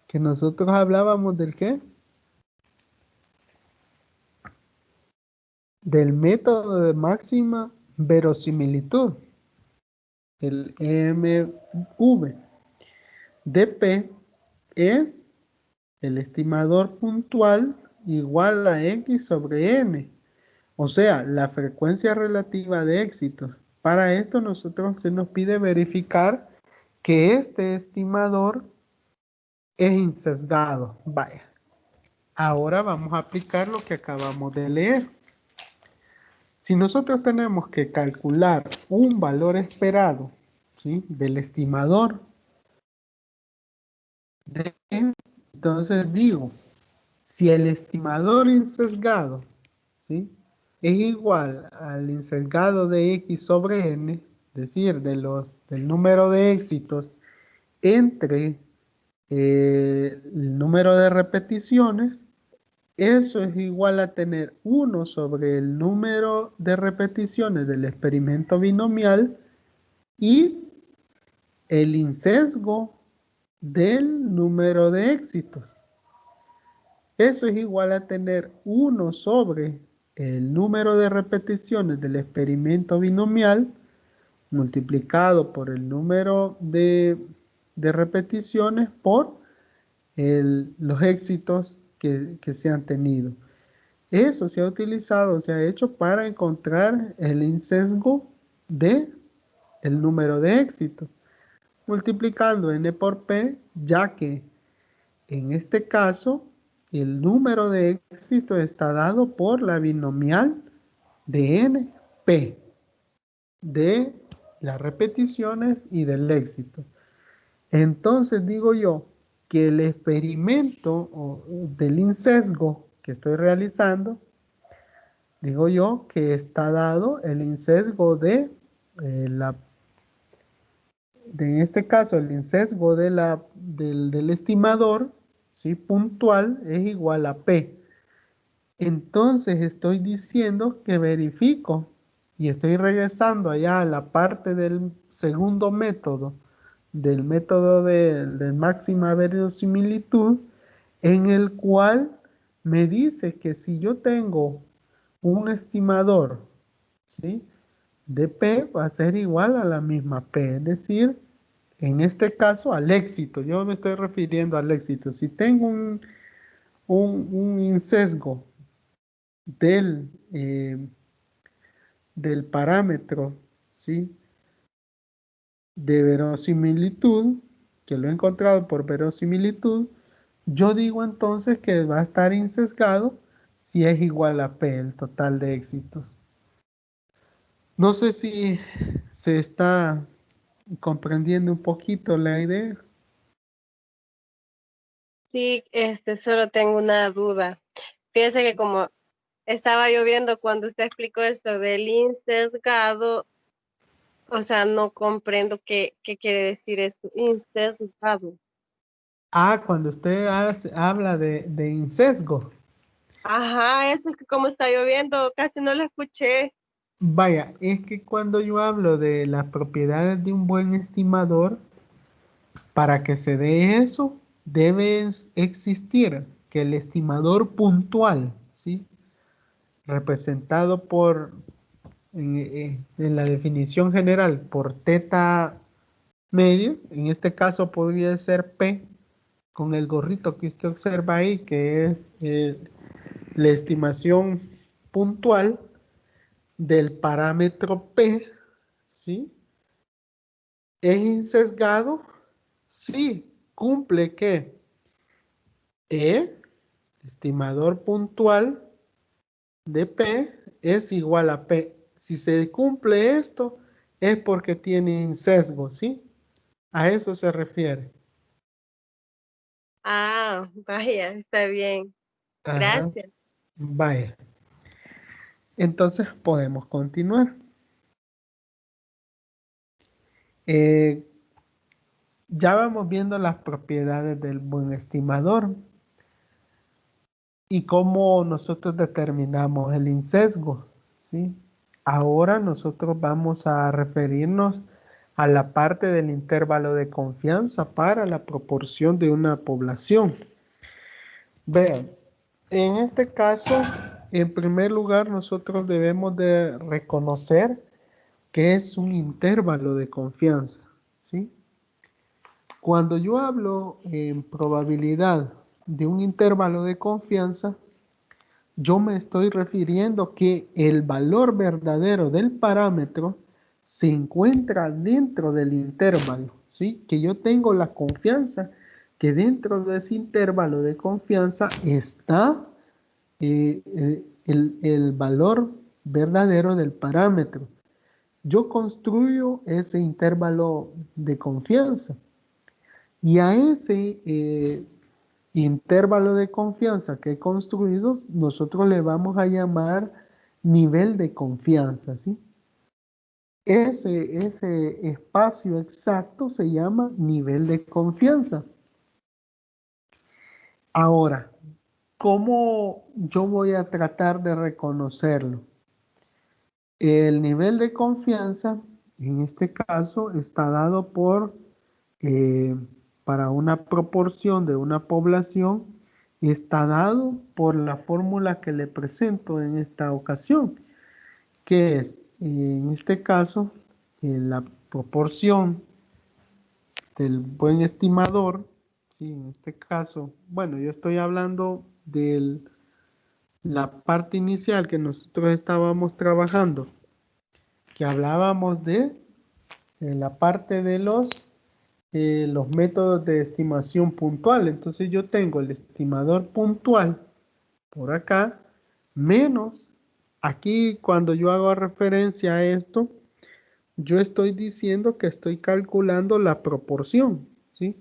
que nosotros hablábamos del qué, del método de máxima verosimilitud, el MV. DP es el estimador puntual igual a X sobre N, o sea, la frecuencia relativa de éxitos. Para esto nosotros se nos pide verificar que este estimador es insesgado. Vaya, ahora vamos a aplicar lo que acabamos de leer. Si nosotros tenemos que calcular un valor esperado, ¿sí?, del estimador, entonces digo, si el estimador insesgado, ¿sí?, es igual al insesgado de x sobre n, es decir, del número de éxitos entre el número de repeticiones, eso es igual a tener 1 sobre el número de repeticiones del experimento binomial y el insesgo del número de éxitos. Eso es igual a tener 1 sobre el número de repeticiones del experimento binomial multiplicado por el número de repeticiones por los éxitos que se han tenido. Eso se ha utilizado, se ha hecho para encontrar el insesgo de el número de éxitos, multiplicando n por p, ya que en este caso el número de éxitos está dado por la binomial de n, p, de las repeticiones y del éxito. Entonces digo yo que el experimento del insesgo que estoy realizando, digo yo que está dado el insesgo en este caso el insesgo del estimador, ¿sí?, puntual, es igual a P. Entonces estoy diciendo que verifico y estoy regresando allá a la parte del segundo método, del método de máxima verosimilitud, en el cual me dice que si yo tengo un estimador, ¿sí?, de P, va a ser igual a la misma P, es decir, en este caso al éxito. Yo me estoy refiriendo al éxito. Si tengo un insesgo del, del parámetro, ¿sí?, de verosimilitud, que lo he encontrado por verosimilitud, yo digo entonces que va a estar insesgado si es igual a P, el total de éxitos. No sé si se está comprendiendo un poquito la idea. Sí, solo tengo una duda. Fíjese que como estaba lloviendo cuando usted explicó esto del insesgado, o sea, no comprendo qué quiere decir esto, insesgado. Ah, cuando usted habla de insesgo. Ajá, eso es que como está lloviendo, casi no lo escuché. Vaya, es que cuando yo hablo de las propiedades de un buen estimador, para que se dé eso, debe existir que el estimador puntual, ¿sí?, representado en la definición general por teta medio, en este caso podría ser P, con el gorrito que usted observa ahí, que es la estimación puntual del parámetro P, ¿sí? ¿Es insesgado? Sí, cumple que E, estimador puntual de P, es igual a P. Si se cumple esto, es porque tiene sesgo, ¿sí? A eso se refiere. Ah, vaya, está bien. Ajá, Gracias. vaya. Entonces podemos continuar. Eh, ya vamos viendo las propiedades del buen estimador y cómo nosotros determinamos el insesgo, ¿sí? Ahora nosotros vamos a referirnos a la parte del intervalo de confianza para la proporción de una población. Vean, en este caso, en primer lugar, nosotros debemos de reconocer que es un intervalo de confianza, ¿sí? Cuando yo hablo en probabilidad de un intervalo de confianza, yo me estoy refiriendo que el valor verdadero del parámetro se encuentra dentro del intervalo, ¿sí? Que yo tengo la confianza que dentro de ese intervalo de confianza está el valor verdadero del parámetro. Yo construyo ese intervalo de confianza y a ese intervalo de confianza que he construido, nosotros le vamos a llamar nivel de confianza, ¿sí? Ese espacio exacto se llama nivel de confianza. Ahora, ¿cómo yo voy a tratar de reconocerlo? El nivel de confianza, en este caso, está dado eh, para una proporción de una población, está dado por la fórmula que le presento en esta ocasión, que es, en este caso, la proporción del buen estimador, ¿sí? En este caso, bueno, yo estoy hablando de la parte inicial que nosotros estábamos trabajando, que hablábamos de la parte de los métodos de estimación puntual. Entonces yo tengo el estimador puntual por acá, menos, aquí cuando yo hago referencia a esto, yo estoy diciendo que estoy calculando la proporción, ¿sí?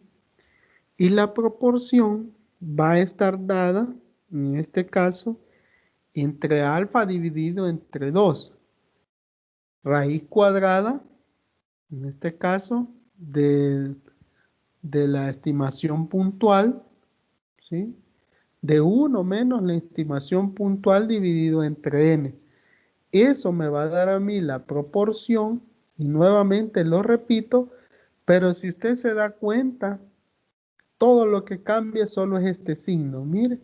Y la proporción va a estar dada, en este caso, entre alfa dividido entre 2 raíz cuadrada, en este caso, de la estimación puntual, ¿sí? De uno menos la estimación puntual dividido entre n. Eso me va a dar a mí la proporción, y nuevamente lo repito, pero si usted se da cuenta, todo lo que cambia solo es este signo, mire,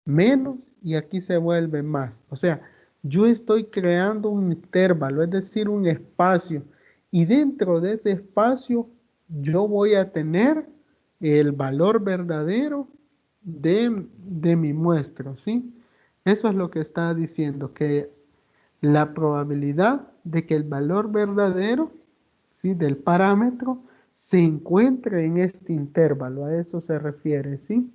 menos y aquí se vuelve más. O sea, yo estoy creando un intervalo, es decir, un espacio, y dentro de ese espacio yo voy a tener el valor verdadero de mi muestra, ¿sí? Eso es lo que está diciendo, que la probabilidad de que el valor verdadero, ¿sí? Del parámetro se encuentre en este intervalo, a eso se refiere, ¿sí?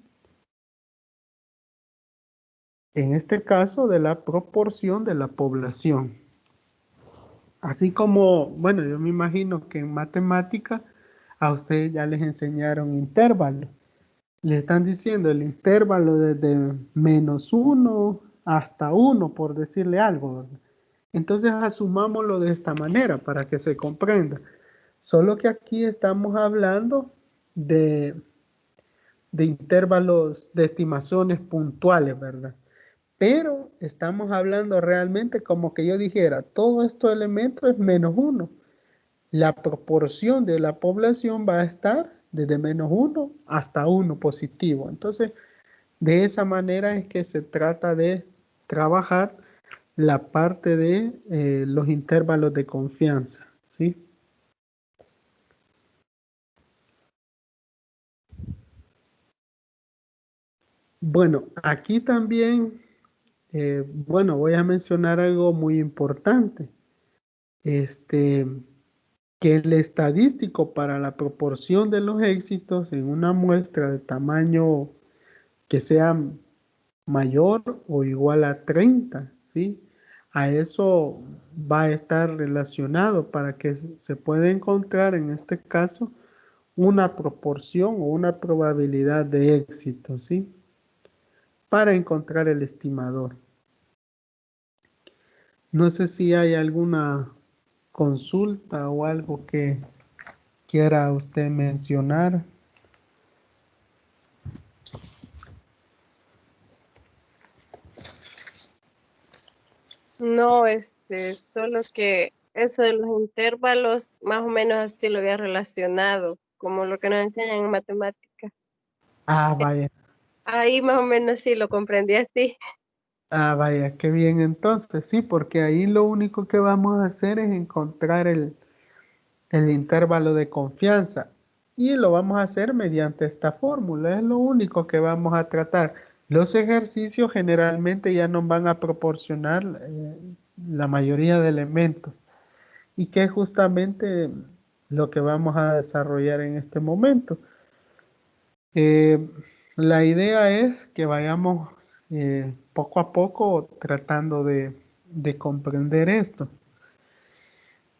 En este caso de la proporción de la población. Así como, bueno, yo me imagino que en matemática a ustedes ya les enseñaron intervalos. Le están diciendo el intervalo desde -1 hasta 1, por decirle algo, ¿verdad? Entonces asumámoslo de esta manera para que se comprenda. Solo que aquí estamos hablando de, de intervalos de estimaciones puntuales, ¿verdad? Pero estamos hablando realmente como que yo dijera, todo estos elementos es -1. La proporción de la población va a estar desde -1 hasta 1 positivo. Entonces, de esa manera es que se trata de trabajar la parte de los intervalos de confianza, ¿sí? Bueno, aquí también, bueno, voy a mencionar algo muy importante. Este, que el estadístico para la proporción de los éxitos en una muestra de tamaño que sea mayor o igual a 30, ¿sí? A eso va a estar relacionado para que se pueda encontrar en este caso una proporción o una probabilidad de éxito, ¿sí? Para encontrar el estimador. No sé si hay alguna consulta o algo que quiera usted mencionar. No, solo que eso de los intervalos, más o menos así lo había relacionado, como lo que nos enseñan en matemática. Ah, vaya. Ahí más o menos sí lo comprendí así. Ah, vaya, qué bien entonces, sí, porque ahí lo único que vamos a hacer es encontrar el intervalo de confianza y lo vamos a hacer mediante esta fórmula, es lo único que vamos a tratar. Los ejercicios generalmente ya nos van a proporcionar la mayoría de elementos y que justamente lo que vamos a desarrollar en este momento. Eh, la idea es que vayamos poco a poco tratando de comprender esto.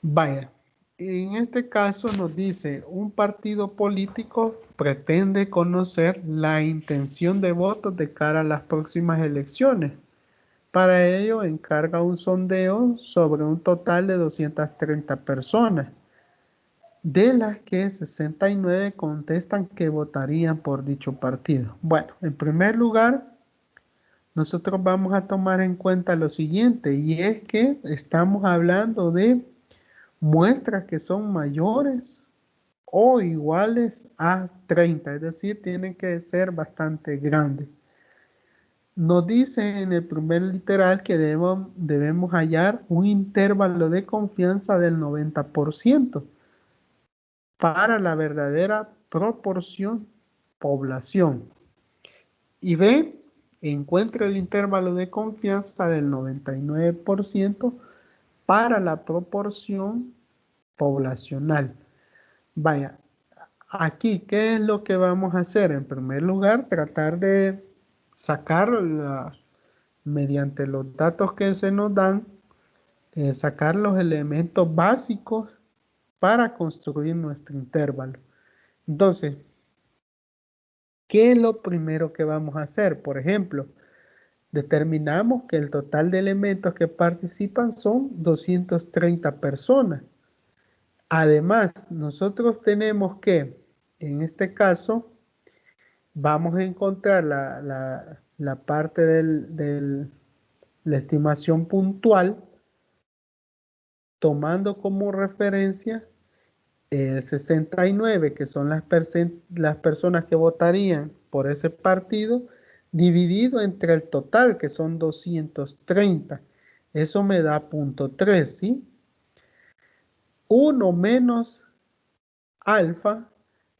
Vaya, en este caso nos dice, un partido político pretende conocer la intención de votos de cara a las próximas elecciones. Para ello encarga un sondeo sobre un total de 230 personas, de las que 69 contestan que votarían por dicho partido. Bueno, en primer lugar, nosotros vamos a tomar en cuenta lo siguiente, y es que estamos hablando de muestras que son mayores o iguales a 30, es decir, tienen que ser bastante grandes. Nos dice en el primer literal que debemos hallar un intervalo de confianza del 90% para la verdadera proporción población. Y B, encuentra el intervalo de confianza del 99% para la proporción poblacional. Vaya, aquí, ¿qué es lo que vamos a hacer? En primer lugar, tratar de sacar mediante los datos que se nos dan, sacar los elementos básicos para construir nuestro intervalo. Entonces, ¿qué es lo primero que vamos a hacer? Por ejemplo, determinamos que el total de elementos que participan son 230 personas. Además, nosotros tenemos que, en este caso, vamos a encontrar la parte de la estimación puntual, tomando como referencia 69, que son las personas que votarían por ese partido, dividido entre el total, que son 230. Eso me da 0.3, ¿sí? 1 menos alfa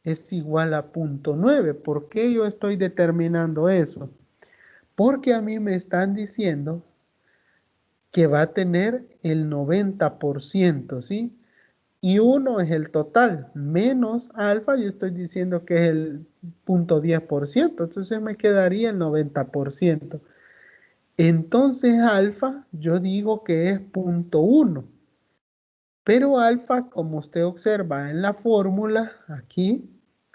es igual a 0.9. ¿Por qué yo estoy determinando eso? Porque a mí me están diciendo que va a tener el 90%, ¿sí? Y 1 es el total, menos alfa, yo estoy diciendo que es el 0.10%, entonces me quedaría el 90%. Entonces alfa, yo digo que es 0.1, pero alfa, como usted observa en la fórmula, aquí,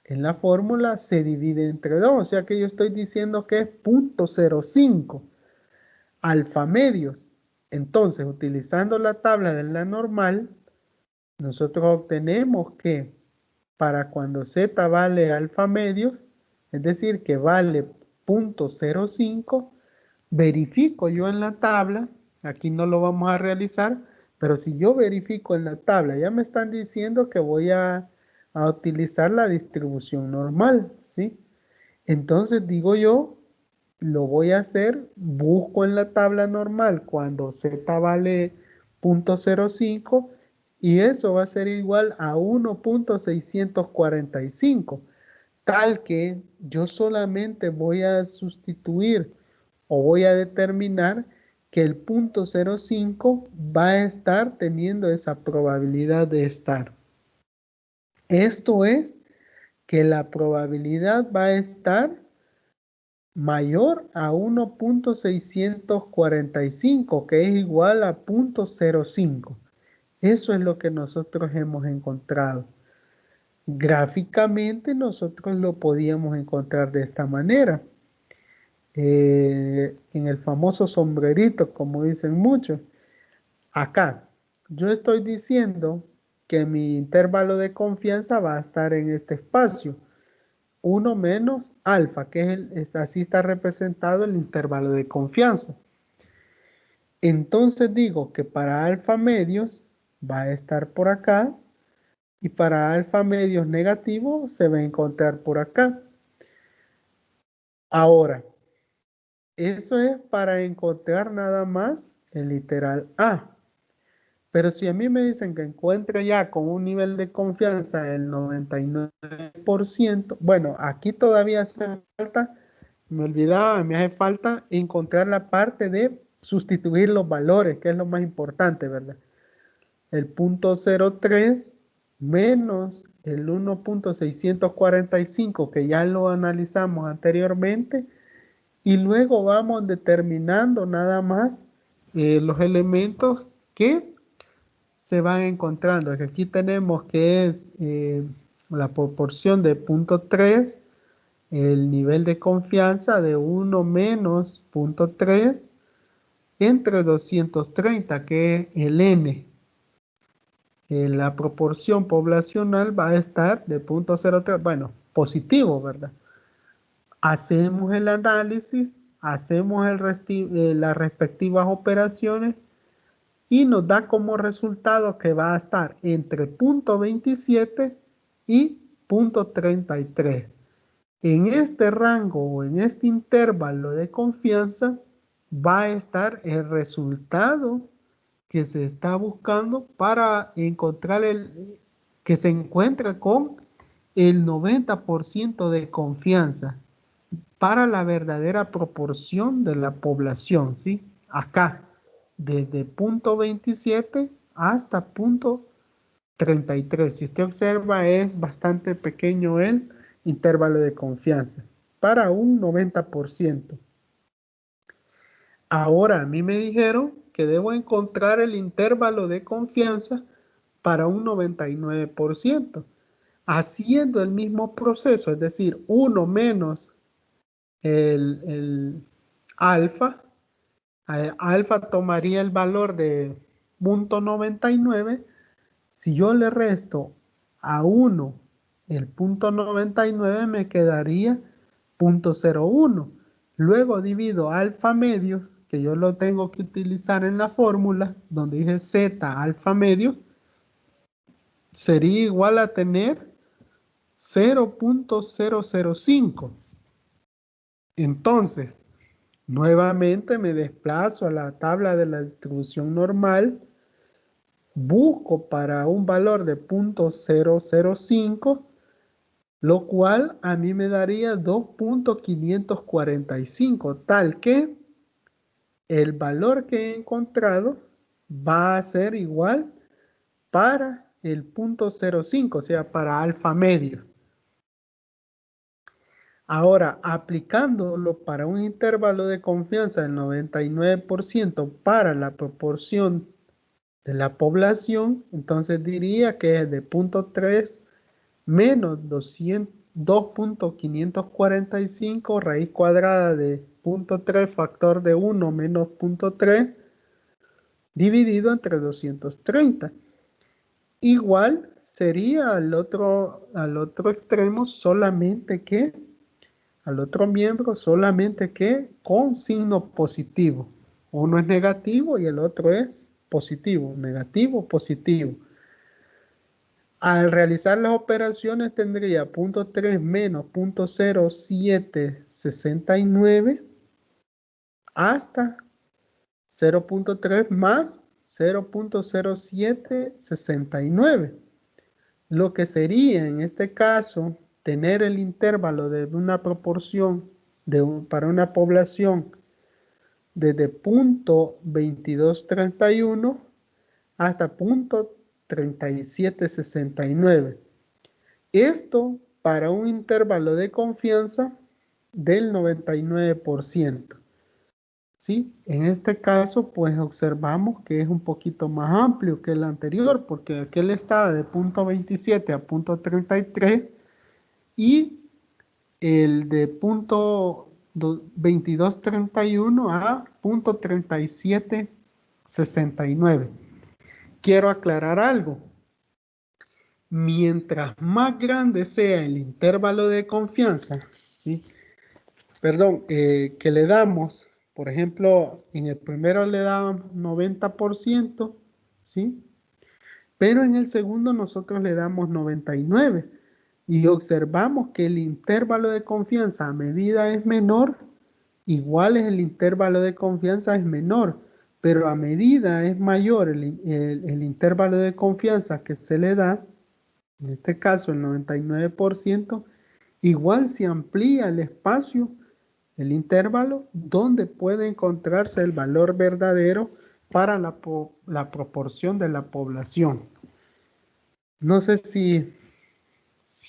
en la fórmula se divide entre 2, o sea que yo estoy diciendo que es 0.05 alfa medios. Entonces, utilizando la tabla de la normal, nosotros obtenemos que para cuando z vale alfa medios, es decir, que vale 0.05, verifico yo en la tabla, aquí no lo vamos a realizar, pero si yo verifico en la tabla, ya me están diciendo que voy a utilizar la distribución normal, ¿sí? Entonces digo yo, lo voy a hacer, busco en la tabla normal cuando z vale 0.05 y eso va a ser igual a 1.645, tal que yo solamente voy a sustituir o voy a determinar que el 0.05 va a estar teniendo esa probabilidad de estar. Esto es que la probabilidad va a estar mayor a 1.645, que es igual a 0.05. Eso es lo que nosotros hemos encontrado. Gráficamente nosotros lo podíamos encontrar de esta manera. En el famoso sombrerito, como dicen muchos. Acá, yo estoy diciendo que mi intervalo de confianza va a estar en este espacio. 1 menos alfa, que así está representado el intervalo de confianza. Entonces digo que para alfa medios va a estar por acá y para alfa medios negativos se va a encontrar por acá. Ahora, eso es para encontrar nada más el literal A. Pero si a mí me dicen que encuentre ya con un nivel de confianza del 99%, bueno, aquí todavía hace falta, me olvidaba, me hace falta encontrar la parte de sustituir los valores, que es lo más importante, ¿verdad? El 0.03 menos el 1.645 que ya lo analizamos anteriormente, y luego vamos determinando nada más los elementos que se van encontrando. Que aquí tenemos que es la proporción de 0.3, el nivel de confianza de 1 menos 0.3 entre 230, que es el n. La proporción poblacional va a estar de 0.03, bueno, positivo, ¿verdad? Hacemos el análisis, hacemos las respectivas operaciones y nos da como resultado que va a estar entre 0.27 y 0.33. En este rango o en este intervalo de confianza va a estar el resultado que se está buscando para encontrar que se encuentra con el 90% de confianza para la verdadera proporción de la población, ¿sí? Acá, desde 0.27 hasta 0.33. Si usted observa, es bastante pequeño el intervalo de confianza para un 90%. Ahora, a mí me dijeron que debo encontrar el intervalo de confianza para un 99%, haciendo el mismo proceso, es decir, 1 menos el alfa. Alfa tomaría el valor de 0.99. Si yo le resto a 1 el 0.99, me quedaría 0.01. Luego divido alfa medios, que yo lo tengo que utilizar en la fórmula, donde dice z alfa medio, sería igual a tener 0.005. Entonces, nuevamente me desplazo a la tabla de la distribución normal, busco para un valor de 0.005, lo cual a mí me daría 2.545, tal que el valor que he encontrado va a ser igual para el 0.05, o sea, para alfa medios. Ahora, aplicándolo para un intervalo de confianza del 99% para la proporción de la población, entonces diría que es de 0.3 menos 2.545 raíz cuadrada de 0.3 factor de 1 menos 0.3 dividido entre 230. Igual sería al otro extremo, solamente que al otro miembro, solamente que con signo positivo. Uno es negativo y el otro es positivo. Negativo, positivo. Al realizar las operaciones tendría 0.3 menos 0.0769 hasta 0.3 más 0.0769. Lo que sería en este caso tener el intervalo de una proporción para una población desde 0.2231 hasta 0.3769. Esto para un intervalo de confianza del 99%. ¿Sí? En este caso, pues observamos que es un poquito más amplio que el anterior, porque aquel estaba de 0.27 a 0.33 y el de 0.2231 a 0.3769. Quiero aclarar algo. Mientras más grande sea el intervalo de confianza, ¿sí? Perdón, que le damos, por ejemplo, en el primero le damos 90%, ¿sí? Pero en el segundo nosotros le damos 99% y observamos que el intervalo de confianza a medida es menor, igual es el intervalo de confianza es menor, pero a medida es mayor el intervalo de confianza que se le da, en este caso el 99%, igual se amplía el espacio, el intervalo donde puede encontrarse el valor verdadero para la proporción de la población. No sé si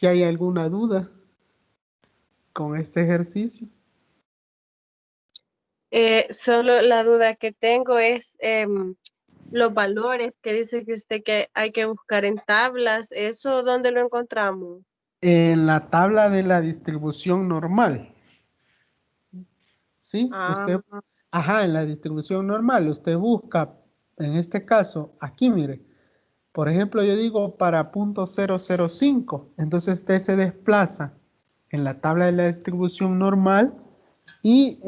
hay alguna duda con este ejercicio. Solo la duda que tengo es los valores que dice que usted que hay que buscar en tablas, ¿eso dónde lo encontramos? En la tabla de la distribución normal, ¿sí? Ah, Usted, ajá, en la distribución normal, usted busca, en este caso, aquí mire, por ejemplo, yo digo para .005, entonces usted se desplaza en la tabla de la distribución normal y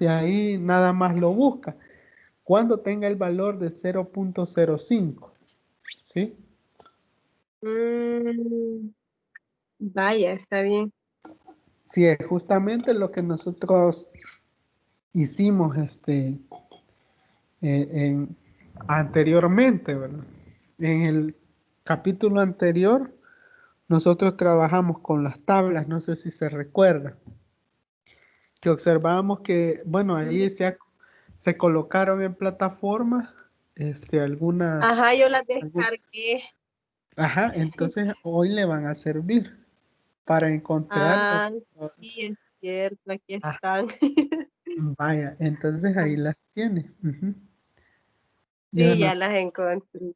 ahí nada más lo busca. Cuando tenga el valor de 0.05, ¿sí? mm, vaya, está bien. Sí, es justamente lo que nosotros hicimos en, anteriormente, ¿verdad? En el capítulo anterior, nosotros trabajamos con las tablas, no sé si se recuerda, que observábamos que, bueno, ahí se colocaron en plataforma algunas, Ajá, yo las algún- descargué. ajá, entonces hoy le van a servir para encontrar Ah, sí, es cierto, aquí ah, están. vaya, entonces ahí las tiene. Ujú. Yo Sí, no, ya las encontré.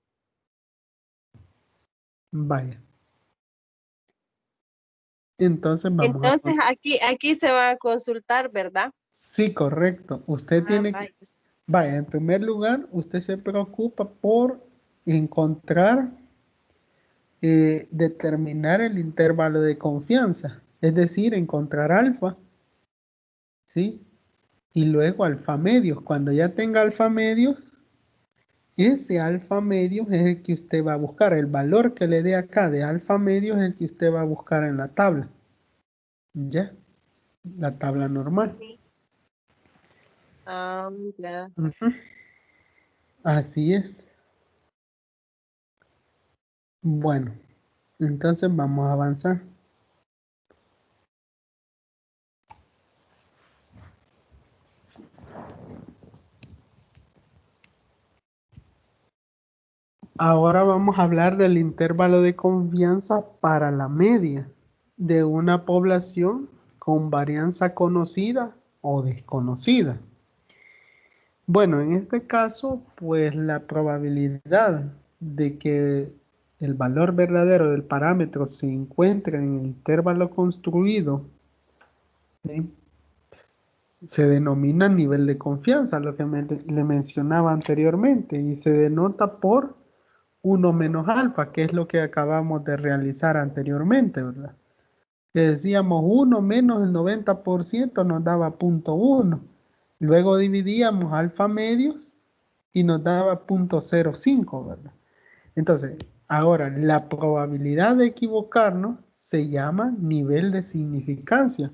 vaya. Entonces vamos a Entonces aquí se va a consultar, ¿verdad? sí, correcto. Usted Ah, tiene que, vaya. vaya, en primer lugar, usted se preocupa por encontrar, determinar el intervalo de confianza, es decir, encontrar alfa, ¿sí? Y luego alfa medios. Cuando ya tenga alfa medios, ese alfa medios es el que usted va a buscar. El valor que le dé acá de alfa medios es el que usted va a buscar en la tabla, ¿ya? La tabla normal. Sí. Ah, ya. Ujú. Así es. Bueno, entonces vamos a avanzar. Ahora vamos a hablar del intervalo de confianza para la media de una población con varianza conocida o desconocida. Bueno, en este caso, pues la probabilidad de que el valor verdadero del parámetro se encuentre en el intervalo construido, ¿sí? Se denomina nivel de confianza, lo que le mencionaba anteriormente, y se denota por uno menos alfa, que es lo que acabamos de realizar anteriormente, ¿verdad? Que decíamos uno menos el 90% nos daba 0.1. Luego dividíamos alfa medios y nos daba 0.05, ¿verdad? Entonces, ahora la probabilidad de equivocarnos se llama nivel de significancia.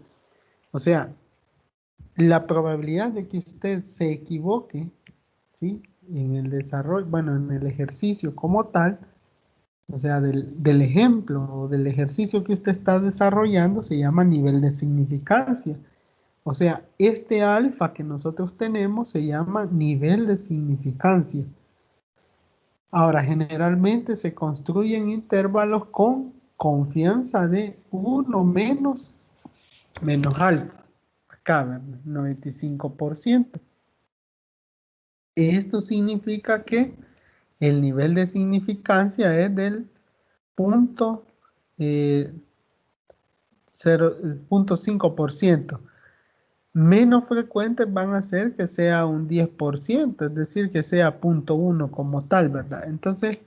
O sea, la probabilidad de que usted se equivoque, ¿sí? En el desarrollo, bueno, en el ejercicio como tal, o sea, del ejemplo o del ejercicio que usted está desarrollando se llama nivel de significancia. O sea, este alfa que nosotros tenemos se llama nivel de significancia. Ahora, generalmente se construyen intervalos con confianza de uno menos alfa. Acá, ¿verdad? 95%. Esto significa que el nivel de significancia es del punto, eh, 0,5%. Menos frecuentes van a ser que sea un 10%, es decir, que sea 0,1 como tal, ¿verdad? Entonces,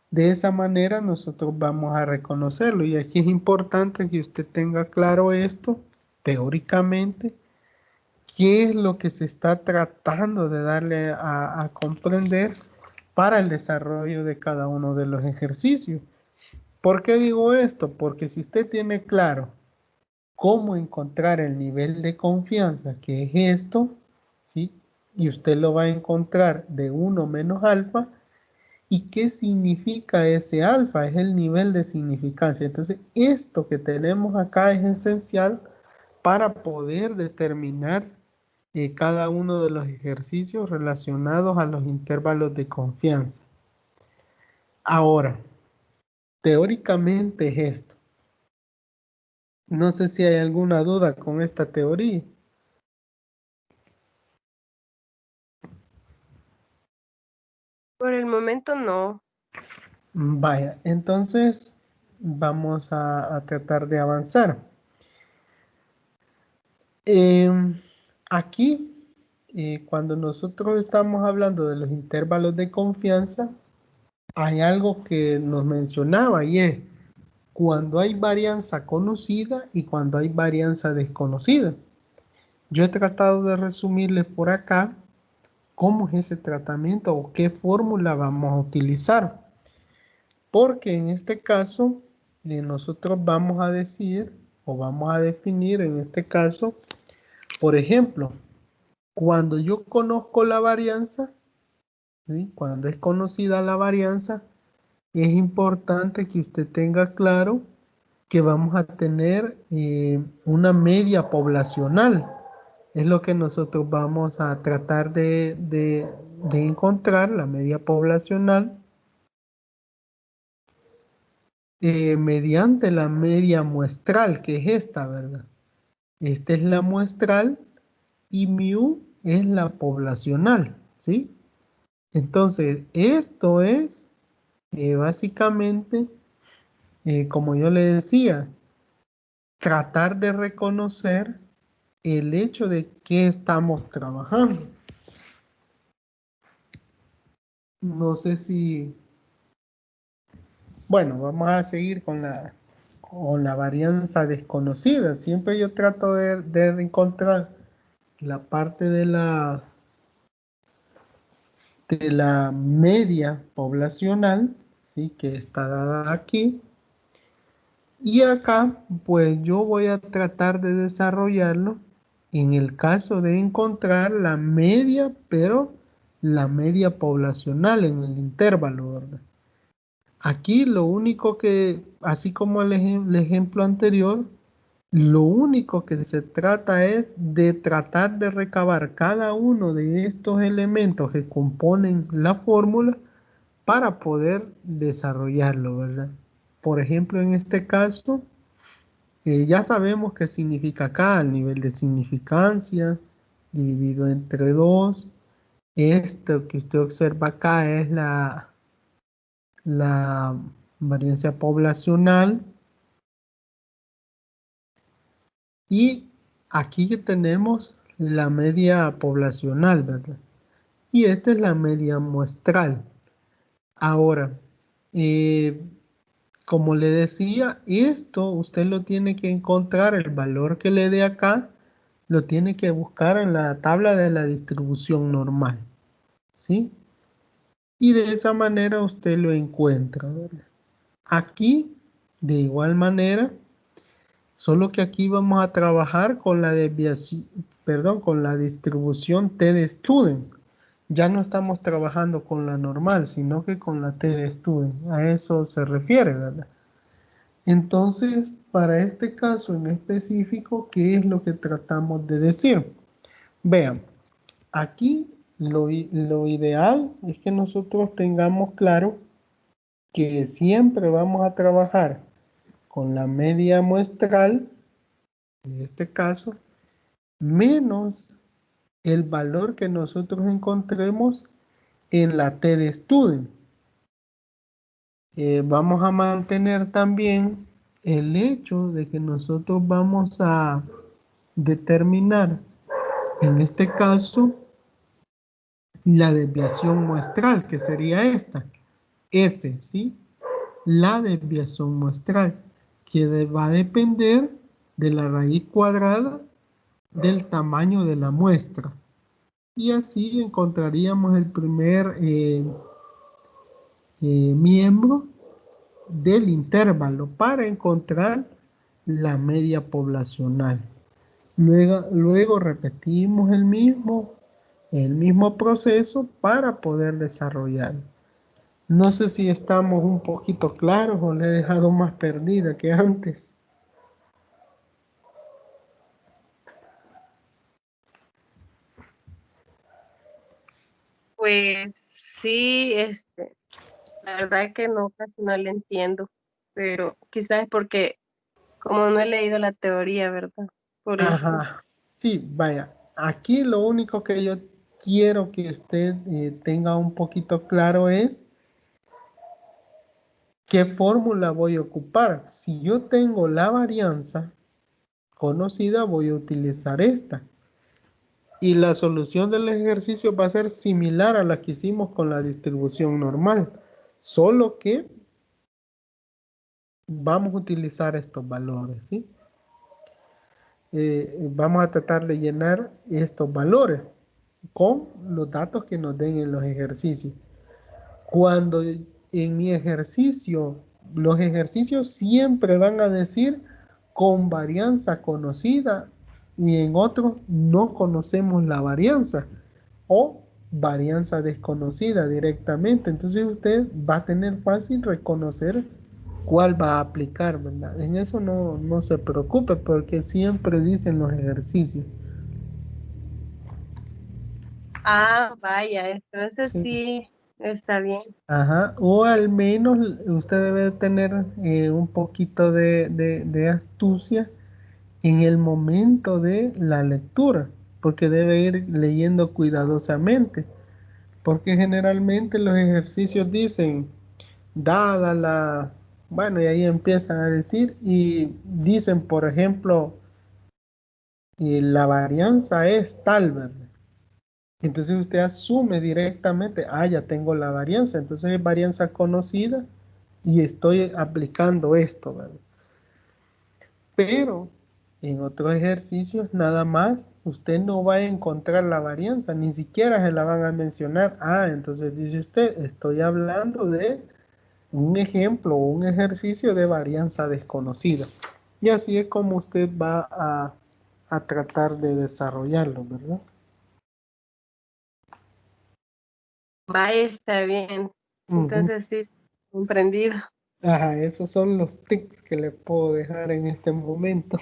de esa manera nosotros vamos a reconocerlo. Y aquí es importante que usted tenga claro esto teóricamente, qué es lo que se está tratando de darle a comprender para el desarrollo de cada uno de los ejercicios. ¿Por qué digo esto? Porque si usted tiene claro cómo encontrar el nivel de confianza, que es esto, ¿sí? Y usted lo va a encontrar de uno menos alfa. ¿Y qué significa ese alfa? Es el nivel de significancia. Entonces, esto que tenemos acá es esencial para poder determinar cada uno de los ejercicios relacionados a los intervalos de confianza. Ahora, Teóricamente es esto. No sé si hay alguna duda con esta teoría. Por el momento no. Vaya, entonces vamos a tratar de avanzar. Aquí, cuando nosotros estamos hablando de los intervalos de confianza, hay algo que nos mencionaba y es cuando hay varianza conocida y cuando hay varianza desconocida. Yo he tratado de resumirles por acá cómo es ese tratamiento o qué fórmula vamos a utilizar. Porque en este caso, nosotros vamos a decir o vamos a definir en este caso, por ejemplo, cuando yo conozco la varianza, ¿sí? Cuando es conocida la varianza, es importante que usted tenga claro que vamos a tener una media poblacional. Es lo que nosotros vamos a tratar de encontrar, la media poblacional, mediante la media muestral, que es esta, ¿verdad? Esta es la muestral y mu es la poblacional, ¿sí? Entonces, esto es básicamente, como yo le decía, tratar de reconocer el hecho de que estamos trabajando. No sé si, bueno, vamos a seguir con la varianza desconocida. Siempre yo trato de encontrar la parte de la media poblacional, ¿sí? Que está dada aquí. Y acá, pues yo voy a tratar de desarrollarlo en el caso de encontrar la media, pero la media poblacional en el intervalo, ¿verdad? Aquí lo único que, así como el ejemplo anterior, lo único que se trata es de tratar de recabar cada uno de estos elementos que componen la fórmula para poder desarrollarlo, ¿verdad? Por ejemplo, en este caso, ya sabemos qué significa acá, el nivel de significancia dividido entre 2. Esto que usted observa acá es la varianza poblacional. Y aquí que tenemos la media poblacional, ¿verdad? Y esta es la media muestral. Ahora, eh, como le decía, esto usted lo tiene que encontrar, el valor que le dé acá, lo tiene que buscar en la tabla de la distribución normal, ¿sí? Y de esa manera usted lo encuentra, ¿verdad? Aquí, de igual manera, solo que aquí vamos a trabajar con la desviación, perdón, con la distribución T de Student. Ya no estamos trabajando con la normal, sino que con la T de Student. A eso se refiere, ¿verdad? Entonces, para este caso en específico, ¿qué es lo que tratamos de decir? Vean, aquí lo ideal es que nosotros tengamos claro que siempre vamos a trabajar con la media muestral, en este caso, menos el valor que nosotros encontremos en la T de Student. Vamos a mantener también el hecho de que nosotros vamos a determinar, en este caso, la desviación muestral, que sería esta, S, ¿sí? La desviación muestral, que va a depender de la raíz cuadrada del tamaño de la muestra. Y así encontraríamos el primer miembro del intervalo para encontrar la media poblacional. Luego repetimos el mismo proceso para poder desarrollar. No sé si estamos un poquito claros o le he dejado más perdida que antes. Pues sí, la verdad que no, casi no le entiendo. pero quizás es porque como no he leído la teoría, ¿verdad? Por eso. Ajá, sí, vaya. Aquí lo único que yo quiero que usted tenga un poquito claro es qué fórmula voy a ocupar. Si yo tengo la varianza conocida, voy a utilizar esta. Y la solución del ejercicio va a ser similar a la que hicimos con la distribución normal, solo que vamos a utilizar estos valores, ¿sí? Vamos a tratar de llenar estos valores con los datos que nos den en los ejercicios. Cuando en mi ejercicio, los ejercicios siempre van a decir con varianza conocida y en otros no conocemos la varianza o varianza desconocida directamente. Entonces usted va a tener fácil reconocer cuál va a aplicar, ¿verdad? En eso no se preocupe porque siempre dicen los ejercicios. Ah, vaya, entonces Sí. sí, está bien. Ajá, o al menos usted debe tener un poquito de astucia en el momento de la lectura, porque debe ir leyendo cuidadosamente, porque generalmente los ejercicios dicen, dada la, bueno, y ahí empiezan a decir, y dicen, por ejemplo, la varianza es tal, ¿verdad? Entonces usted asume directamente, ah, ya tengo la varianza, entonces es varianza conocida y estoy aplicando esto, ¿verdad? Pero en otros ejercicios nada más usted no va a encontrar la varianza, ni siquiera se la van a mencionar. Ah, entonces dice usted, estoy hablando de un ejemplo o un ejercicio de varianza desconocida. Y así es como usted va a tratar de desarrollarlo, ¿verdad? Vaya, está bien. Ujú. Entonces sí, comprendido. Ajá, esos son los tips que le puedo dejar en este momento.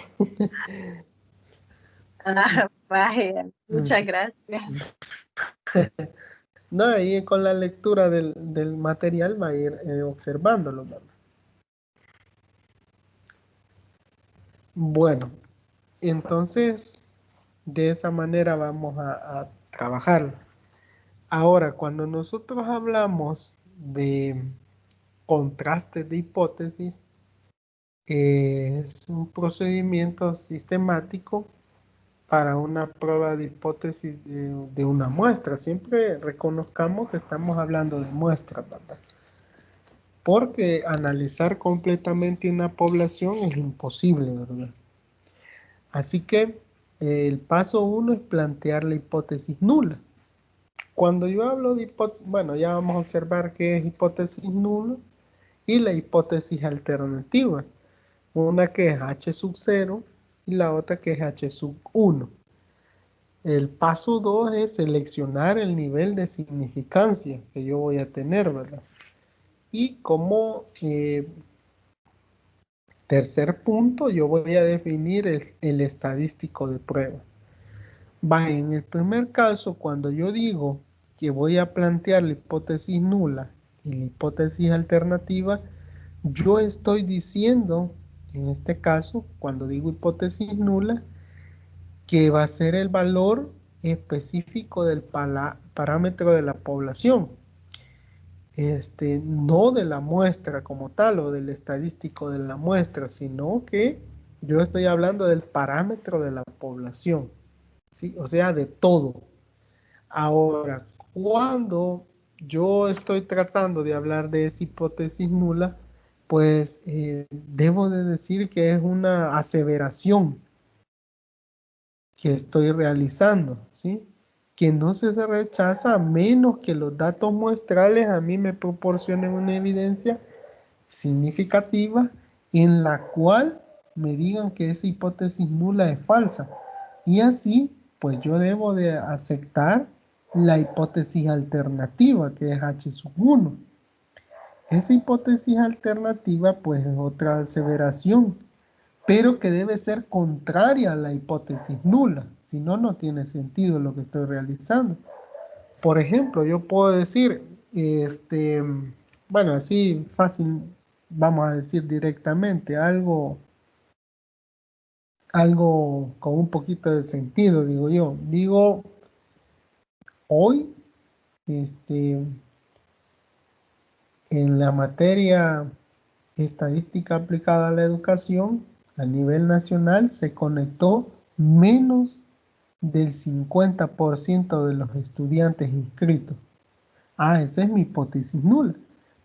Ah, vaya, muchas Ujú. gracias. No, y con la lectura del material va a ir observándolo, ¿verdad? Bueno, entonces de esa manera vamos a trabajar. Ahora, cuando nosotros hablamos de contrastes de hipótesis, es un procedimiento sistemático para una prueba de hipótesis de una muestra. Siempre reconozcamos que estamos hablando de muestras, ¿verdad? Porque analizar completamente una población es imposible, ¿verdad? Así que el paso uno es plantear la hipótesis nula. Cuando yo hablo de hipótesis, bueno, ya vamos a observar qué es hipótesis nula y la hipótesis alternativa. Una que es H sub 0 y la otra que es H sub 1. El paso 2 es seleccionar el nivel de significancia que yo voy a tener, ¿verdad? Y como tercer punto, yo voy a definir el estadístico de prueba. Va, en el primer caso, cuando yo digo que voy a plantear la hipótesis nula y la hipótesis alternativa, yo estoy diciendo, en este caso, cuando digo hipótesis nula, que va a ser el valor específico del parámetro de la población, no de la muestra como tal o del estadístico de la muestra, sino que yo estoy hablando del parámetro de la población, ¿sí? O sea, de todo. Ahora, cuando yo estoy tratando de hablar de esa hipótesis nula, pues debo de decir que es una aseveración que estoy realizando, ¿sí? Que no se rechaza a menos que los datos muestrales a mí me proporcionen una evidencia significativa en la cual me digan que esa hipótesis nula es falsa. Y así, pues yo debo de aceptar la hipótesis alternativa, que es H sub 1. Esa hipótesis alternativa, pues es otra aseveración, pero que debe ser contraria a la hipótesis nula, si no, no tiene sentido lo que estoy realizando. Por ejemplo, yo puedo decir, bueno, así fácil vamos a decir directamente, algo con un poquito de sentido, digo yo. Digo, hoy, en la materia estadística aplicada a la educación, a nivel nacional, se conectó menos del 50% de los estudiantes inscritos. Esa es mi hipótesis nula.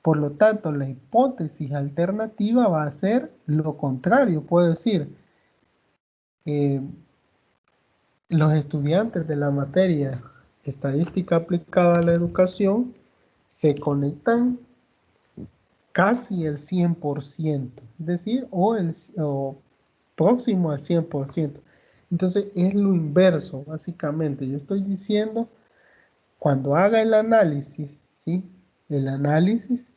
Por lo tanto, la hipótesis alternativa va a ser lo contrario. Puedo decir, eh, los estudiantes de la materia estadística aplicada a la educación se conectan casi el 100%, es decir, o próximo al 100%. Entonces es lo inverso, básicamente. Yo estoy diciendo, cuando haga el análisis, ¿sí? El análisis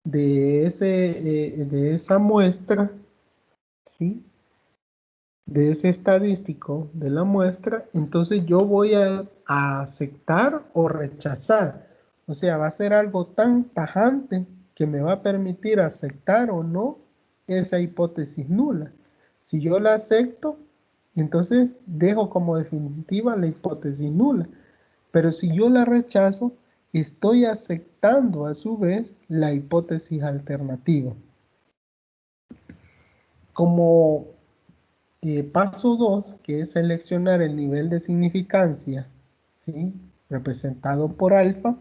de esa muestra, ¿sí? De ese estadístico de la muestra, entonces yo voy a aceptar o rechazar. O sea, va a ser algo tan tajante que me va a permitir aceptar o no esa hipótesis nula. Si yo la acepto, entonces dejo como definitiva la hipótesis nula. Pero si yo la rechazo, estoy aceptando a su vez la hipótesis alternativa. Como paso 2, que es seleccionar el nivel de significancia, ¿sí? Representado por alfa.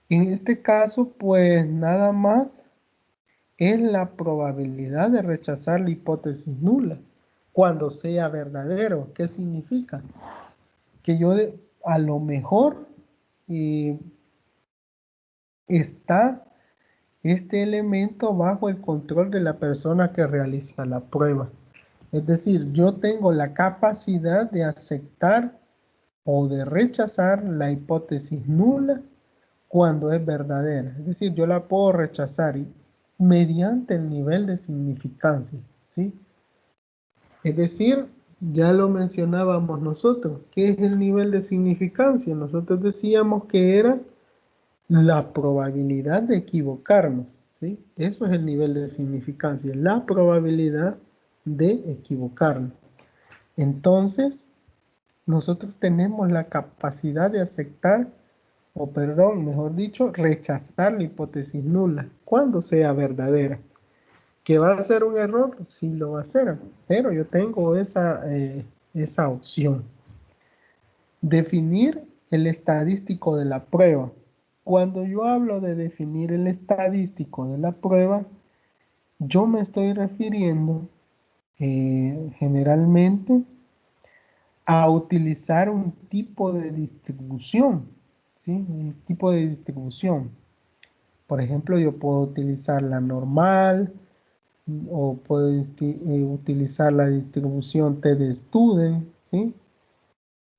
En este caso, pues nada más es la probabilidad de rechazar la hipótesis nula cuando sea verdadero. ¿Qué significa? Que yo a lo mejor eh, está este elemento bajo el control de la persona que realiza la prueba. Es decir, yo tengo la capacidad de aceptar o de rechazar la hipótesis nula cuando es verdadera. Es decir, yo la puedo rechazar mediante el nivel de significancia, ¿sí? Es decir, ya lo mencionábamos nosotros. ¿Qué es el nivel de significancia? Nosotros decíamos que era la probabilidad de equivocarnos, ¿sí? Eso es el nivel de significancia, la probabilidad de equivocarnos. Entonces, nosotros tenemos la capacidad de aceptar, o perdón, mejor dicho, rechazar la hipótesis nula cuando sea verdadera. ¿Que va a ser un error? Sí lo va a ser, pero yo tengo esa opción. Definir el estadístico de la prueba. Cuando yo hablo de definir el estadístico de la prueba, yo me estoy refiriendo generalmente a utilizar un tipo de distribución, ¿sí? Un tipo de distribución. Por ejemplo, yo puedo utilizar la normal o puedo utilizar la distribución t-de-student, ¿sí?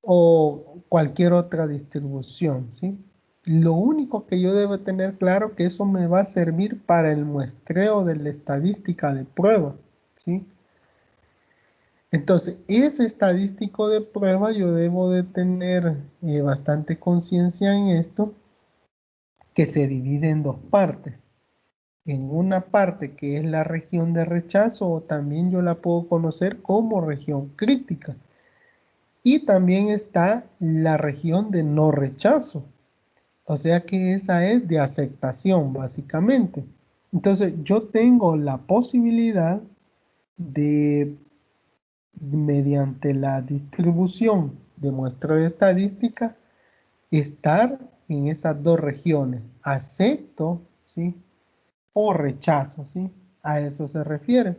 O cualquier otra distribución, ¿sí? Lo único que yo debo tener claro que eso me va a servir para el muestreo de la estadística de prueba, ¿sí? Entonces, ese estadístico de prueba yo debo de tener bastante conciencia en esto, que se divide en dos partes. En una parte que es la región de rechazo, o también yo la puedo conocer como región crítica. Y también está la región de no rechazo. O sea que esa es de aceptación, básicamente. Entonces, yo tengo la posibilidad de, mediante la distribución de muestra estadística, estar en esas dos regiones, acepto, ¿sí? O rechazo, ¿sí? A eso se refiere.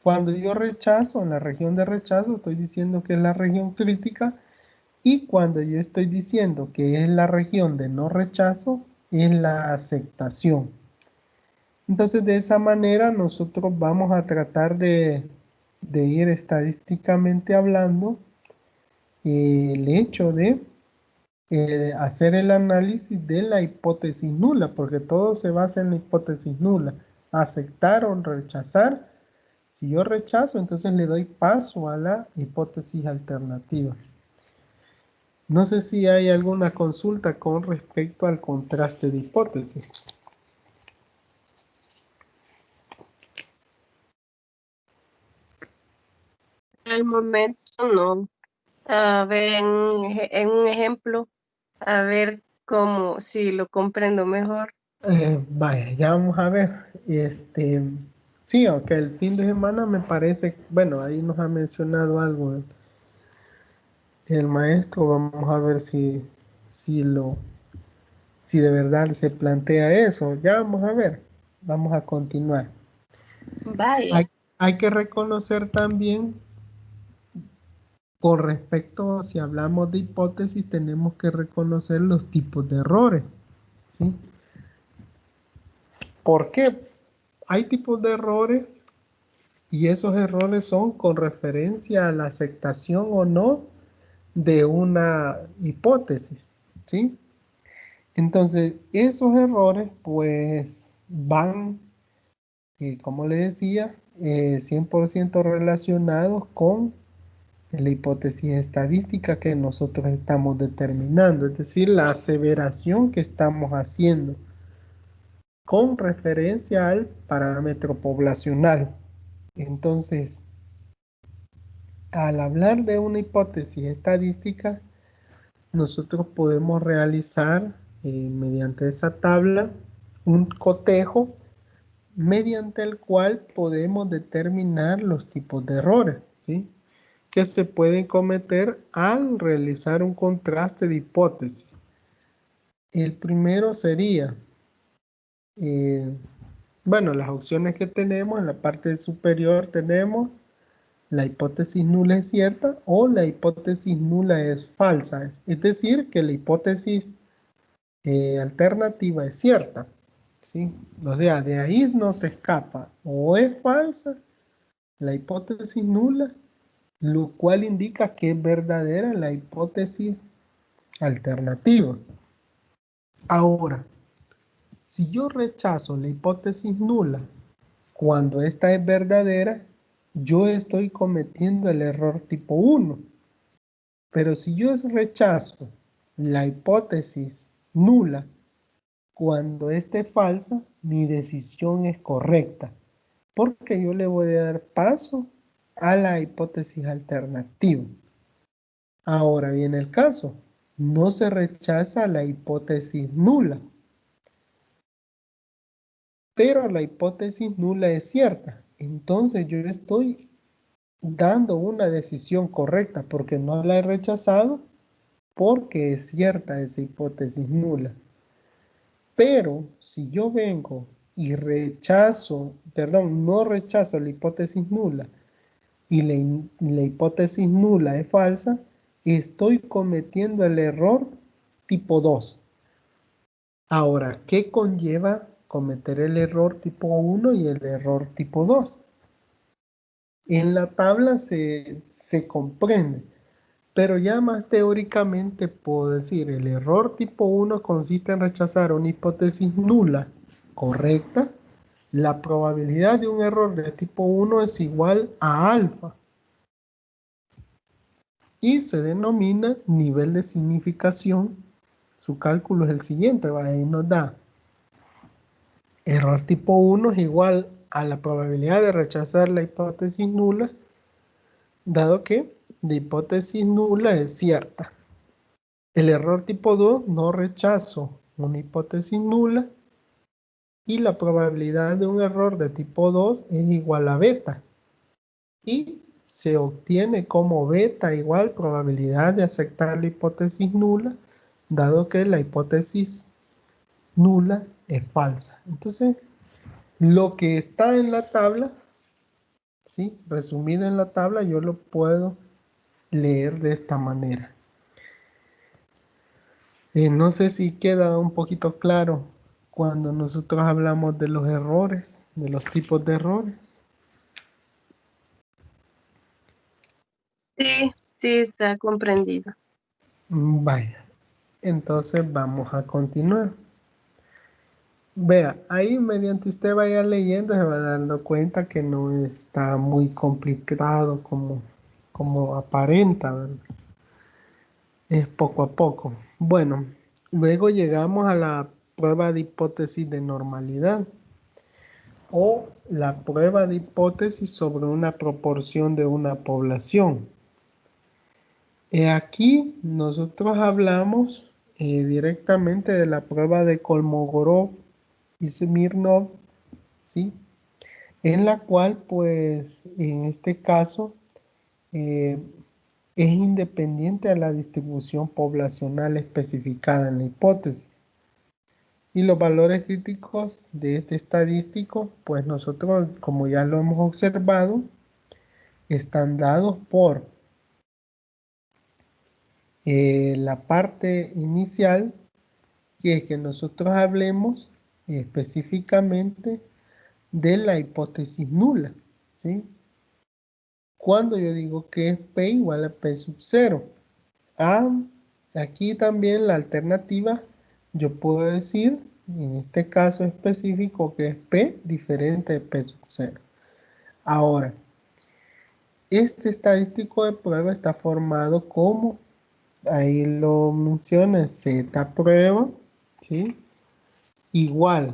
Cuando yo rechazo, en la región de rechazo, estoy diciendo que es la región crítica, y cuando yo estoy diciendo que es la región de no rechazo, es la aceptación. Entonces, de esa manera, nosotros vamos a tratar de ir estadísticamente hablando el hecho de hacer el análisis de la hipótesis nula, porque todo se basa en la hipótesis nula. Aceptar o rechazar. Si yo rechazo, entonces le doy paso a la hipótesis alternativa. No sé si hay alguna consulta con respecto al contraste de hipótesis. el momento no. A ver, en un ejemplo, a ver cómo, si lo comprendo mejor. Vaya, ya vamos a ver. Sí, aunque el fin de semana me parece, bueno, ahí nos ha mencionado algo el maestro. Vamos a ver si lo, si de verdad se plantea eso. Ya vamos a ver. Vamos a continuar. Vaya. Hay, hay que reconocer también, con respecto, si hablamos de hipótesis, tenemos que reconocer los tipos de errores, ¿sí? ¿Por qué? Hay tipos de errores y esos errores son con referencia a la aceptación o no de una hipótesis, ¿sí? Entonces, esos errores pues van, como le decía, 100% relacionados con la hipótesis estadística que nosotros estamos determinando, es decir, la aseveración que estamos haciendo con referencia al parámetro poblacional. Entonces, al hablar de una hipótesis estadística, nosotros podemos realizar mediante esa tabla un cotejo mediante el cual podemos determinar los tipos de errores, ¿sí?, que se pueden cometer al realizar un contraste de hipótesis. El primero sería, eh, bueno, las opciones que tenemos en la parte superior tenemos la hipótesis nula es cierta o la hipótesis nula es falsa. Es decir, que la hipótesis alternativa es cierta, ¿sí? O sea, de ahí no se escapa. O es falsa la hipótesis nula, lo cual indica que es verdadera la hipótesis alternativa. Ahora, si yo rechazo la hipótesis nula cuando esta es verdadera, yo estoy cometiendo el error tipo 1. Pero si yo rechazo la hipótesis nula cuando esta es falsa, mi decisión es correcta, porque yo le voy a dar paso a la hipótesis alternativa. Ahora viene el caso, no se rechaza la hipótesis nula, pero la hipótesis nula es cierta. Entonces yo estoy dando una decisión correcta porque no la he rechazado, porque es cierta esa hipótesis nula. Pero si yo vengo y rechazo, perdón, no rechazo la hipótesis nula y la hipótesis nula es falsa, estoy cometiendo el error tipo 2. Ahora, ¿qué conlleva cometer el error tipo 1 y el error tipo 2? En la tabla se comprende, pero ya más teóricamente puedo decir, el error tipo 1 consiste en rechazar una hipótesis nula correcta. La probabilidad de un error de tipo 1 es igual a alfa y se denomina nivel de significación. Su cálculo es el siguiente, ahí nos da error tipo 1 es igual a la probabilidad de rechazar la hipótesis nula, dado que la hipótesis nula es cierta. El error tipo 2, no rechazo una hipótesis nula y la probabilidad de un error de tipo 2 es igual a beta. Y se obtiene como beta igual probabilidad de aceptar la hipótesis nula, dado que la hipótesis nula es falsa. Entonces, lo que está en la tabla, ¿sí?, resumido en la tabla, yo lo puedo leer de esta manera. No sé si queda un poquito claro cuando nosotros hablamos de los errores, de los tipos de errores. Sí, sí, está comprendido. Vaya, entonces vamos a continuar. Vea, ahí mediante usted vaya leyendo se va dando cuenta que no está muy complicado como aparenta, ¿verdad? Es poco a poco. Bueno, luego llegamos a la prueba de hipótesis de normalidad. o la prueba de hipótesis sobre una proporción de una población. Aquí nosotros hablamos directamente de la prueba de Kolmogorov y Smirnov, ¿sí? En la cual, pues, en este caso, es independiente a la distribución poblacional especificada en la hipótesis. Y los valores críticos de este estadístico, pues nosotros, como ya lo hemos observado, están dados por la parte inicial, que es que nosotros hablemos específicamente de la hipótesis nula, ¿sí? Cuando yo digo que es P igual a P sub 0. Aquí también la alternativa, yo puedo decir, en este caso específico, que es P diferente de P sub 0. Ahora, este estadístico de prueba está formado como, ahí lo menciona, Z prueba, ¿sí? Igual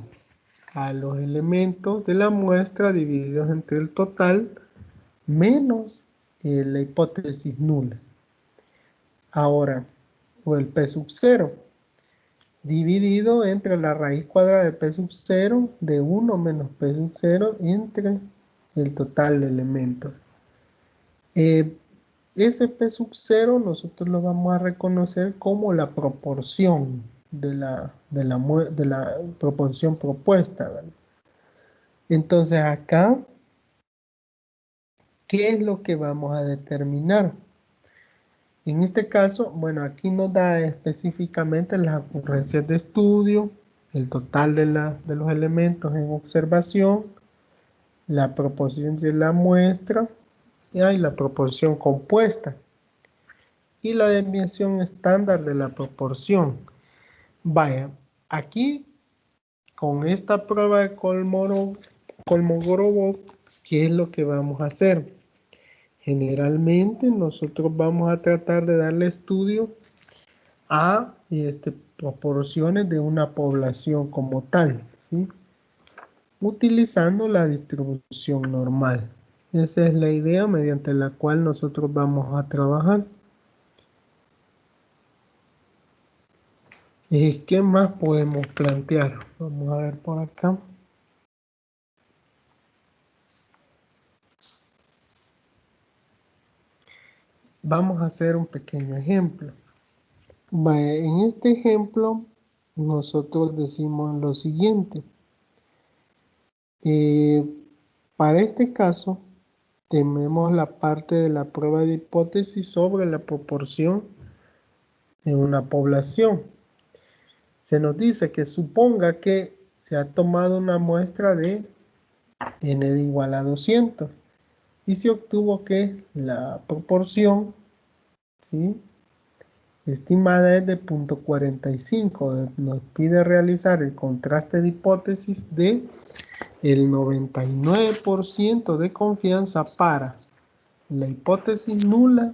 a los elementos de la muestra divididos entre el total menos la hipótesis nula. Ahora, o el P sub 0, dividido entre la raíz cuadrada de P sub 0 de 1 menos P sub 0 entre el total de elementos. Ese P sub 0 nosotros lo vamos a reconocer como la proporción de la proporción propuesta, ¿verdad? Entonces acá, ¿qué es lo que vamos a determinar? En este caso, bueno, aquí nos da específicamente las ocurrencias de estudio, el total de los elementos en observación, la proporción de la muestra y la proporción compuesta y la desviación estándar de la proporción. Vaya, aquí con esta prueba de Kolmogorov, ¿qué es lo que vamos a hacer? Generalmente nosotros vamos a tratar de darle estudio a proporciones de una población como tal, ¿sí? Utilizando la distribución normal. Esa es la idea mediante la cual nosotros vamos a trabajar. ¿Qué más podemos plantear? Vamos a ver por acá. Vamos a hacer un pequeño ejemplo. En este ejemplo, nosotros decimos lo siguiente. Para este caso, tenemos la parte de la prueba de hipótesis sobre la proporción en una población. Se nos dice que suponga que se ha tomado una muestra de n de igual a 200 y se obtuvo que la proporción, ¿sí?, estimada es de 0.45. Nos pide realizar el contraste de hipótesis de el 99% de confianza para la hipótesis nula,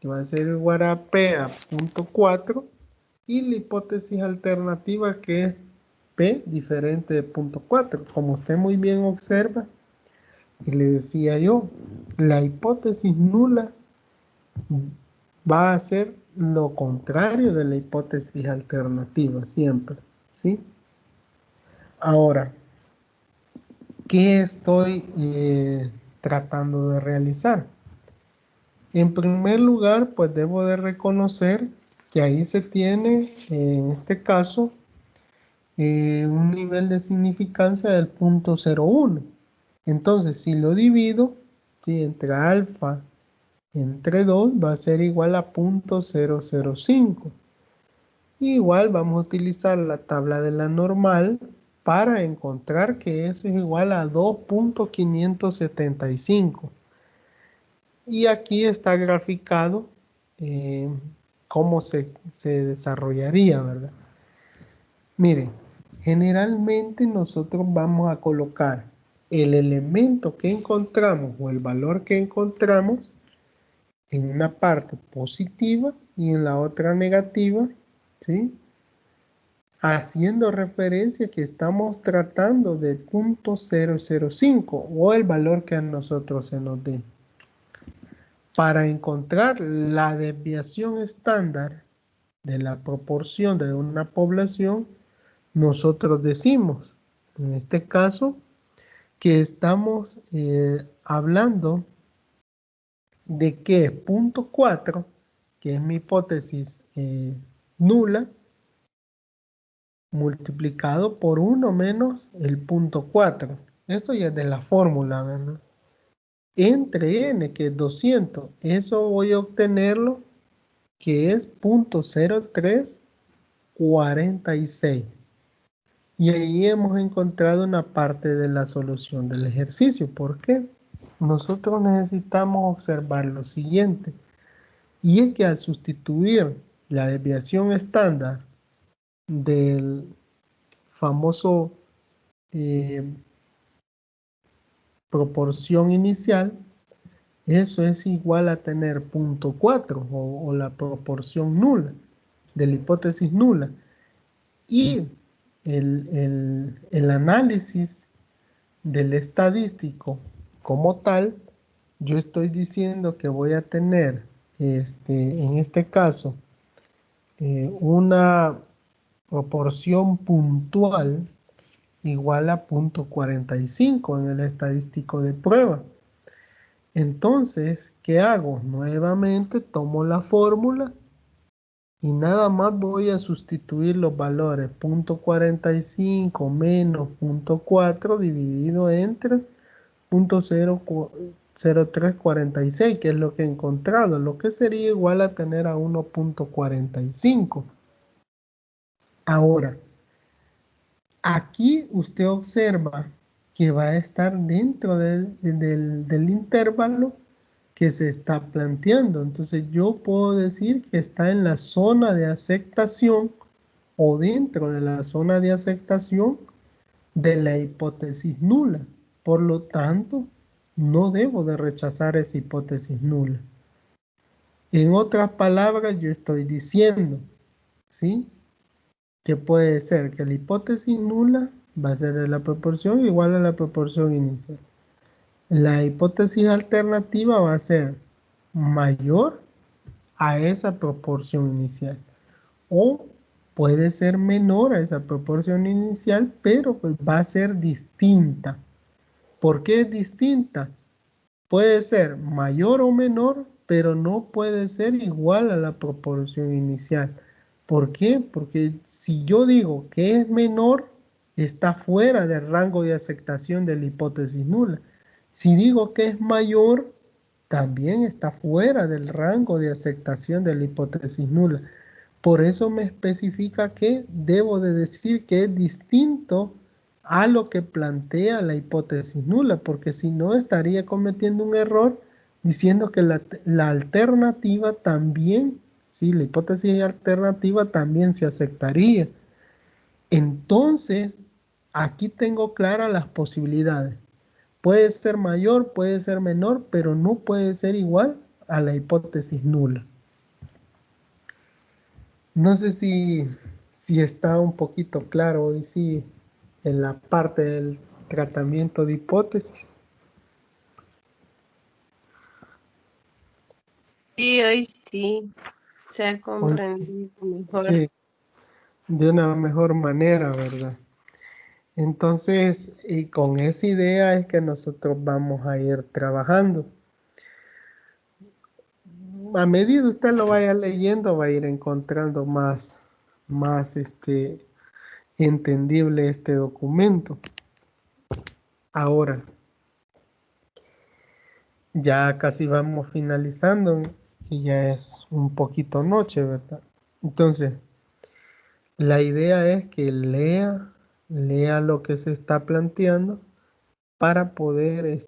que va a ser igual a P a 0.4, y la hipótesis alternativa, que es P diferente de 0.4. Como usted muy bien observa, y le decía yo, la hipótesis nula va a ser lo contrario de la hipótesis alternativa siempre, ¿sí? Ahora, ¿qué estoy tratando de realizar? En primer lugar, pues debo de reconocer que ahí se tiene, en este caso, un nivel de significancia del 0.01. Entonces, si lo divido, ¿sí?, entre alfa entre 2 va a ser igual a 0.005. Igual vamos a utilizar la tabla de la normal para encontrar que eso es igual a 2.575. Y aquí está graficado cómo se desarrollaría, ¿verdad? Miren, generalmente nosotros vamos a colocar el elemento que encontramos o el valor que encontramos en una parte positiva y en la otra negativa, ¿sí?, haciendo referencia que estamos tratando de 0.005 o el valor que a nosotros se nos dé. Para encontrar la desviación estándar de la proporción de una población, nosotros decimos, en este caso, que estamos hablando de que 0.4, que es mi hipótesis nula, multiplicado por 1 menos el 0.4. Esto ya es de la fórmula, ¿verdad? Entre n, que es 200, eso voy a obtenerlo, que es 0.0346. Y ahí hemos encontrado una parte de la solución del ejercicio. ¿Por qué? Nosotros necesitamos observar lo siguiente, y es que al sustituir la desviación estándar del famoso proporción inicial, eso es igual a tener 0.4 o la proporción nula, de la hipótesis nula. Y el análisis del estadístico como tal, yo estoy diciendo que voy a tener, en este caso, una proporción puntual igual a 0.45 en el estadístico de prueba. Entonces, ¿qué hago? Nuevamente tomo la fórmula y nada más voy a sustituir los valores 0.45 menos 0.4 dividido entre 0.0346, que es lo que he encontrado, lo que sería igual a tener a 1.45. Ahora, aquí usted observa que va a estar dentro del intervalo que se está planteando. Entonces yo puedo decir que está en la zona de aceptación o dentro de la zona de aceptación de la hipótesis nula. Por lo tanto, no debo de rechazar esa hipótesis nula. En otras palabras, yo estoy diciendo, ¿sí?, que puede ser que la hipótesis nula va a ser de la proporción igual a la proporción inicial. La hipótesis alternativa va a ser mayor a esa proporción inicial, o puede ser menor a esa proporción inicial, pero pues va a ser distinta. ¿Por qué es distinta? Puede ser mayor o menor, pero no puede ser igual a la proporción inicial. ¿Por qué? Porque si yo digo que es menor, está fuera del rango de aceptación de la hipótesis nula. Si digo que es mayor, también está fuera del rango de aceptación de la hipótesis nula. Por eso me especifica que debo de decir que es distinto a lo que plantea la hipótesis nula, porque si no estaría cometiendo un error diciendo que la alternativa también, sí, la hipótesis alternativa también se aceptaría. Entonces, aquí tengo claras las posibilidades. Puede ser mayor, puede ser menor, pero no puede ser igual a la hipótesis nula. No sé si está un poquito claro hoy sí en la parte del tratamiento de hipótesis. Y hoy sí se ha Hoy comprendido mejor. sí, de una mejor manera, ¿verdad? Entonces, y con esa idea es que nosotros vamos a ir trabajando. A medida usted lo vaya leyendo, va a ir encontrando más entendible este documento. Ahora, ya casi vamos finalizando y ya es un poquito noche, ¿verdad? Entonces, la idea es que lea lo que se está planteando para poder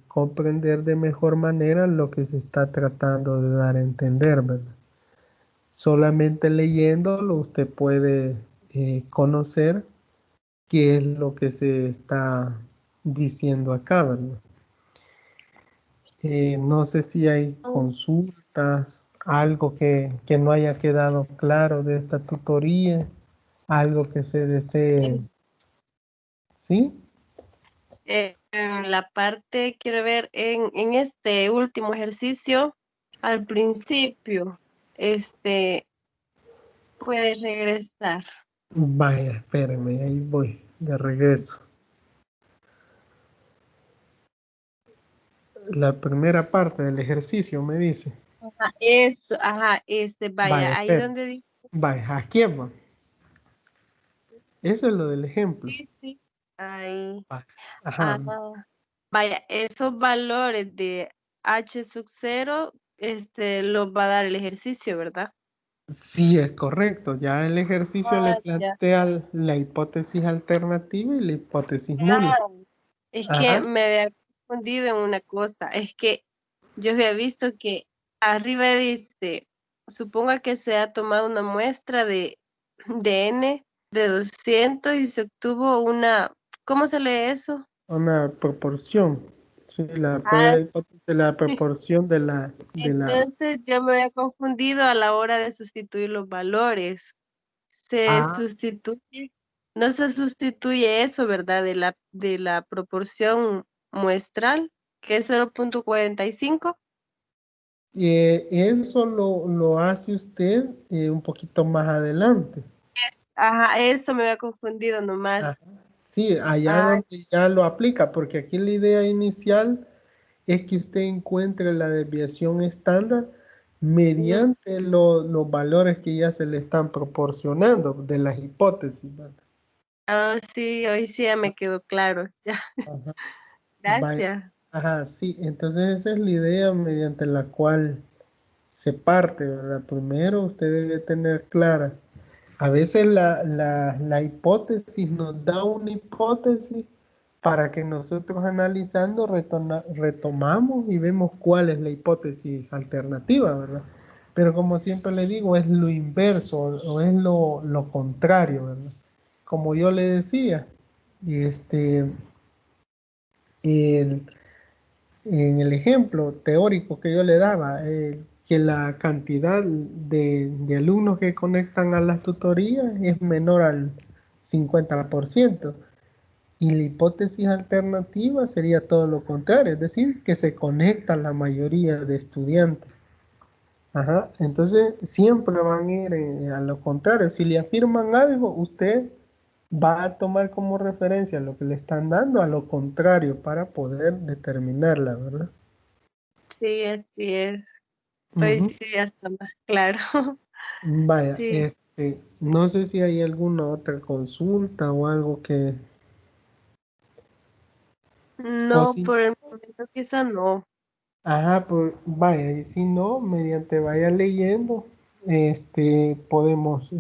comprender de mejor manera lo que se está tratando de dar a entender, ¿verdad? Solamente leyéndolo usted puede conocer qué es lo que se está diciendo acá, ¿verdad? No sé si hay consultas, algo que no haya quedado claro de esta tutoría, algo que se desee, ¿sí? En la parte, quiero ver, en este último ejercicio, al principio, puedes regresar. Vaya, espéreme, ahí voy, de regreso. La primera parte del ejercicio me dice. Ajá, eso, ajá, Vaya, vaya, ahí espera. donde dice, Vaya, aquí va. Eso es lo del ejemplo. sí, sí, ahí, Va- Ajá, ah, vaya, esos valores de H sub 0, los va a dar el ejercicio, ¿verdad? sí es correcto. Ya el ejercicio le Ah, ya. plantea la hipótesis alternativa y la hipótesis nula. Ah, es que Ajá. me había confundido en una cosa, es que yo había visto que arriba dice, suponga que se ha tomado una muestra de N de 200 y se obtuvo una, ¿cómo se lee eso? Una proporción. Sí, Ah, la hipótesis de la proporción de la. entonces yo me había confundido a la hora de sustituir los valores. Se Ah, sustituye, no se sustituye eso, ¿verdad? De la proporción muestral, que es 0,45. eso lo hace usted un poquito más adelante. Ajá, eso me había confundido Ajá. nomás. Sí, allá Ah, donde ya lo aplica, porque aquí la idea inicial es que usted encuentre la desviación estándar ujú. mediante los valores que ya se le están proporcionando de las hipótesis, ¿verdad? Ah, sí, hoy sí ya me quedó claro. Ya, Ajá. Vaya. gracias. Ajá, sí, entonces esa es la idea mediante la cual se parte, ¿verdad? Primero usted debe tener clara. A veces la hipótesis nos da una hipótesis para que nosotros analizando retomamos y vemos cuál es la hipótesis alternativa, ¿verdad? Pero como siempre le digo, es lo inverso o es lo contrario, ¿verdad? Como yo le decía, este, el- en el ejemplo teórico que yo le daba, que la cantidad de alumnos que conectan a las tutorías es menor al 50%. Y la hipótesis alternativa sería todo lo contrario, es decir, que se conecta la mayoría de estudiantes. Ajá, entonces siempre van a ir a lo contrario. Si le afirman algo, usted va a tomar como referencia lo que le están dando a lo contrario para poder determinarla, ¿verdad? Sí, así es. Hoy Ujú. sí ya está más claro. Vaya, Sí, no sé si hay alguna otra consulta o algo que, o no, si, por el momento quizá no. ajá, pues vaya, y si no, mediante vaya leyendo, podemos,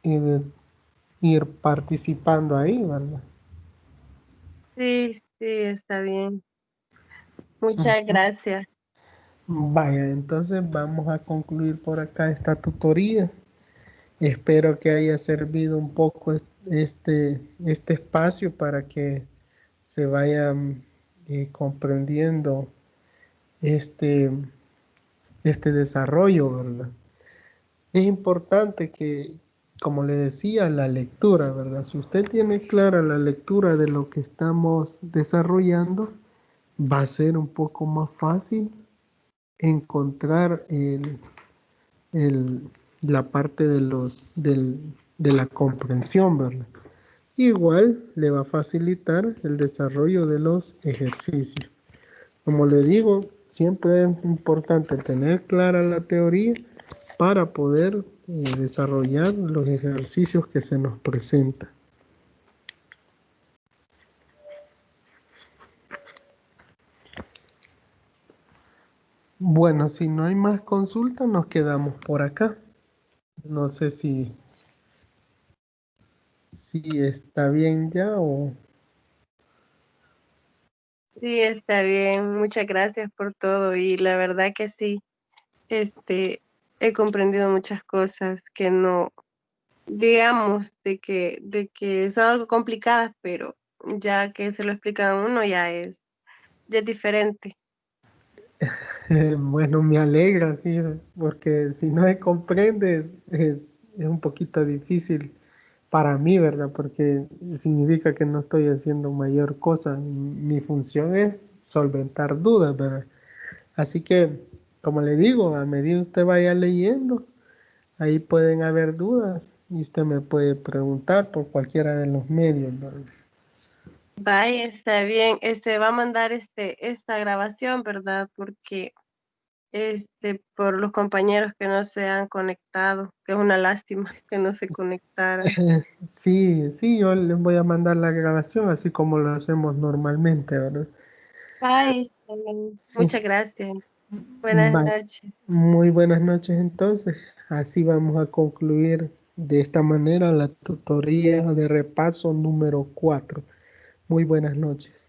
ir, ir participando ahí, ¿verdad? Sí, sí, está bien. Muchas Ujú. gracias. Vaya, entonces vamos a concluir por acá esta tutoría. Espero que haya servido un poco este espacio para que se vayan comprendiendo este, este desarrollo, ¿verdad? Es importante que, como le decía, la lectura, ¿verdad? Si usted tiene clara la lectura de lo que estamos desarrollando, va a ser un poco más fácil encontrar el- la parte de la comprensión, ¿verdad? Igual le va a facilitar el desarrollo de los ejercicios. Como le digo, siempre es importante tener clara la teoría para poder desarrollar los ejercicios que se nos presentan. Bueno, si no hay más consultas, nos quedamos por acá. No sé si está bien ya o... Sí, está bien. Muchas gracias por todo. Y la verdad que sí, he comprendido muchas cosas que no, digamos, de que son algo complicadas, pero ya que se lo explica a uno ya es diferente. Bueno, me alegra, sí, porque si no se comprende, es un poquito difícil para mí, ¿verdad? Porque significa que no estoy haciendo mayor cosa. Mi función es solventar dudas, ¿verdad? Así que, como le digo, a medida usted vaya leyendo, ahí pueden haber dudas y usted me puede preguntar por cualquiera de los medios, ¿verdad? Vaya, está bien. Va a mandar esta grabación, ¿verdad? Porque por los compañeros que no se han conectado, que es una lástima que no se conectaran. Sí, sí, yo les voy a mandar la grabación así como lo hacemos normalmente, ¿verdad? Bye, está bien. Sí, Muchas gracias. Buenas vale. noches. Muy buenas noches entonces. Así vamos a concluir de esta manera la tutoría de repaso número 4. Muy buenas noches.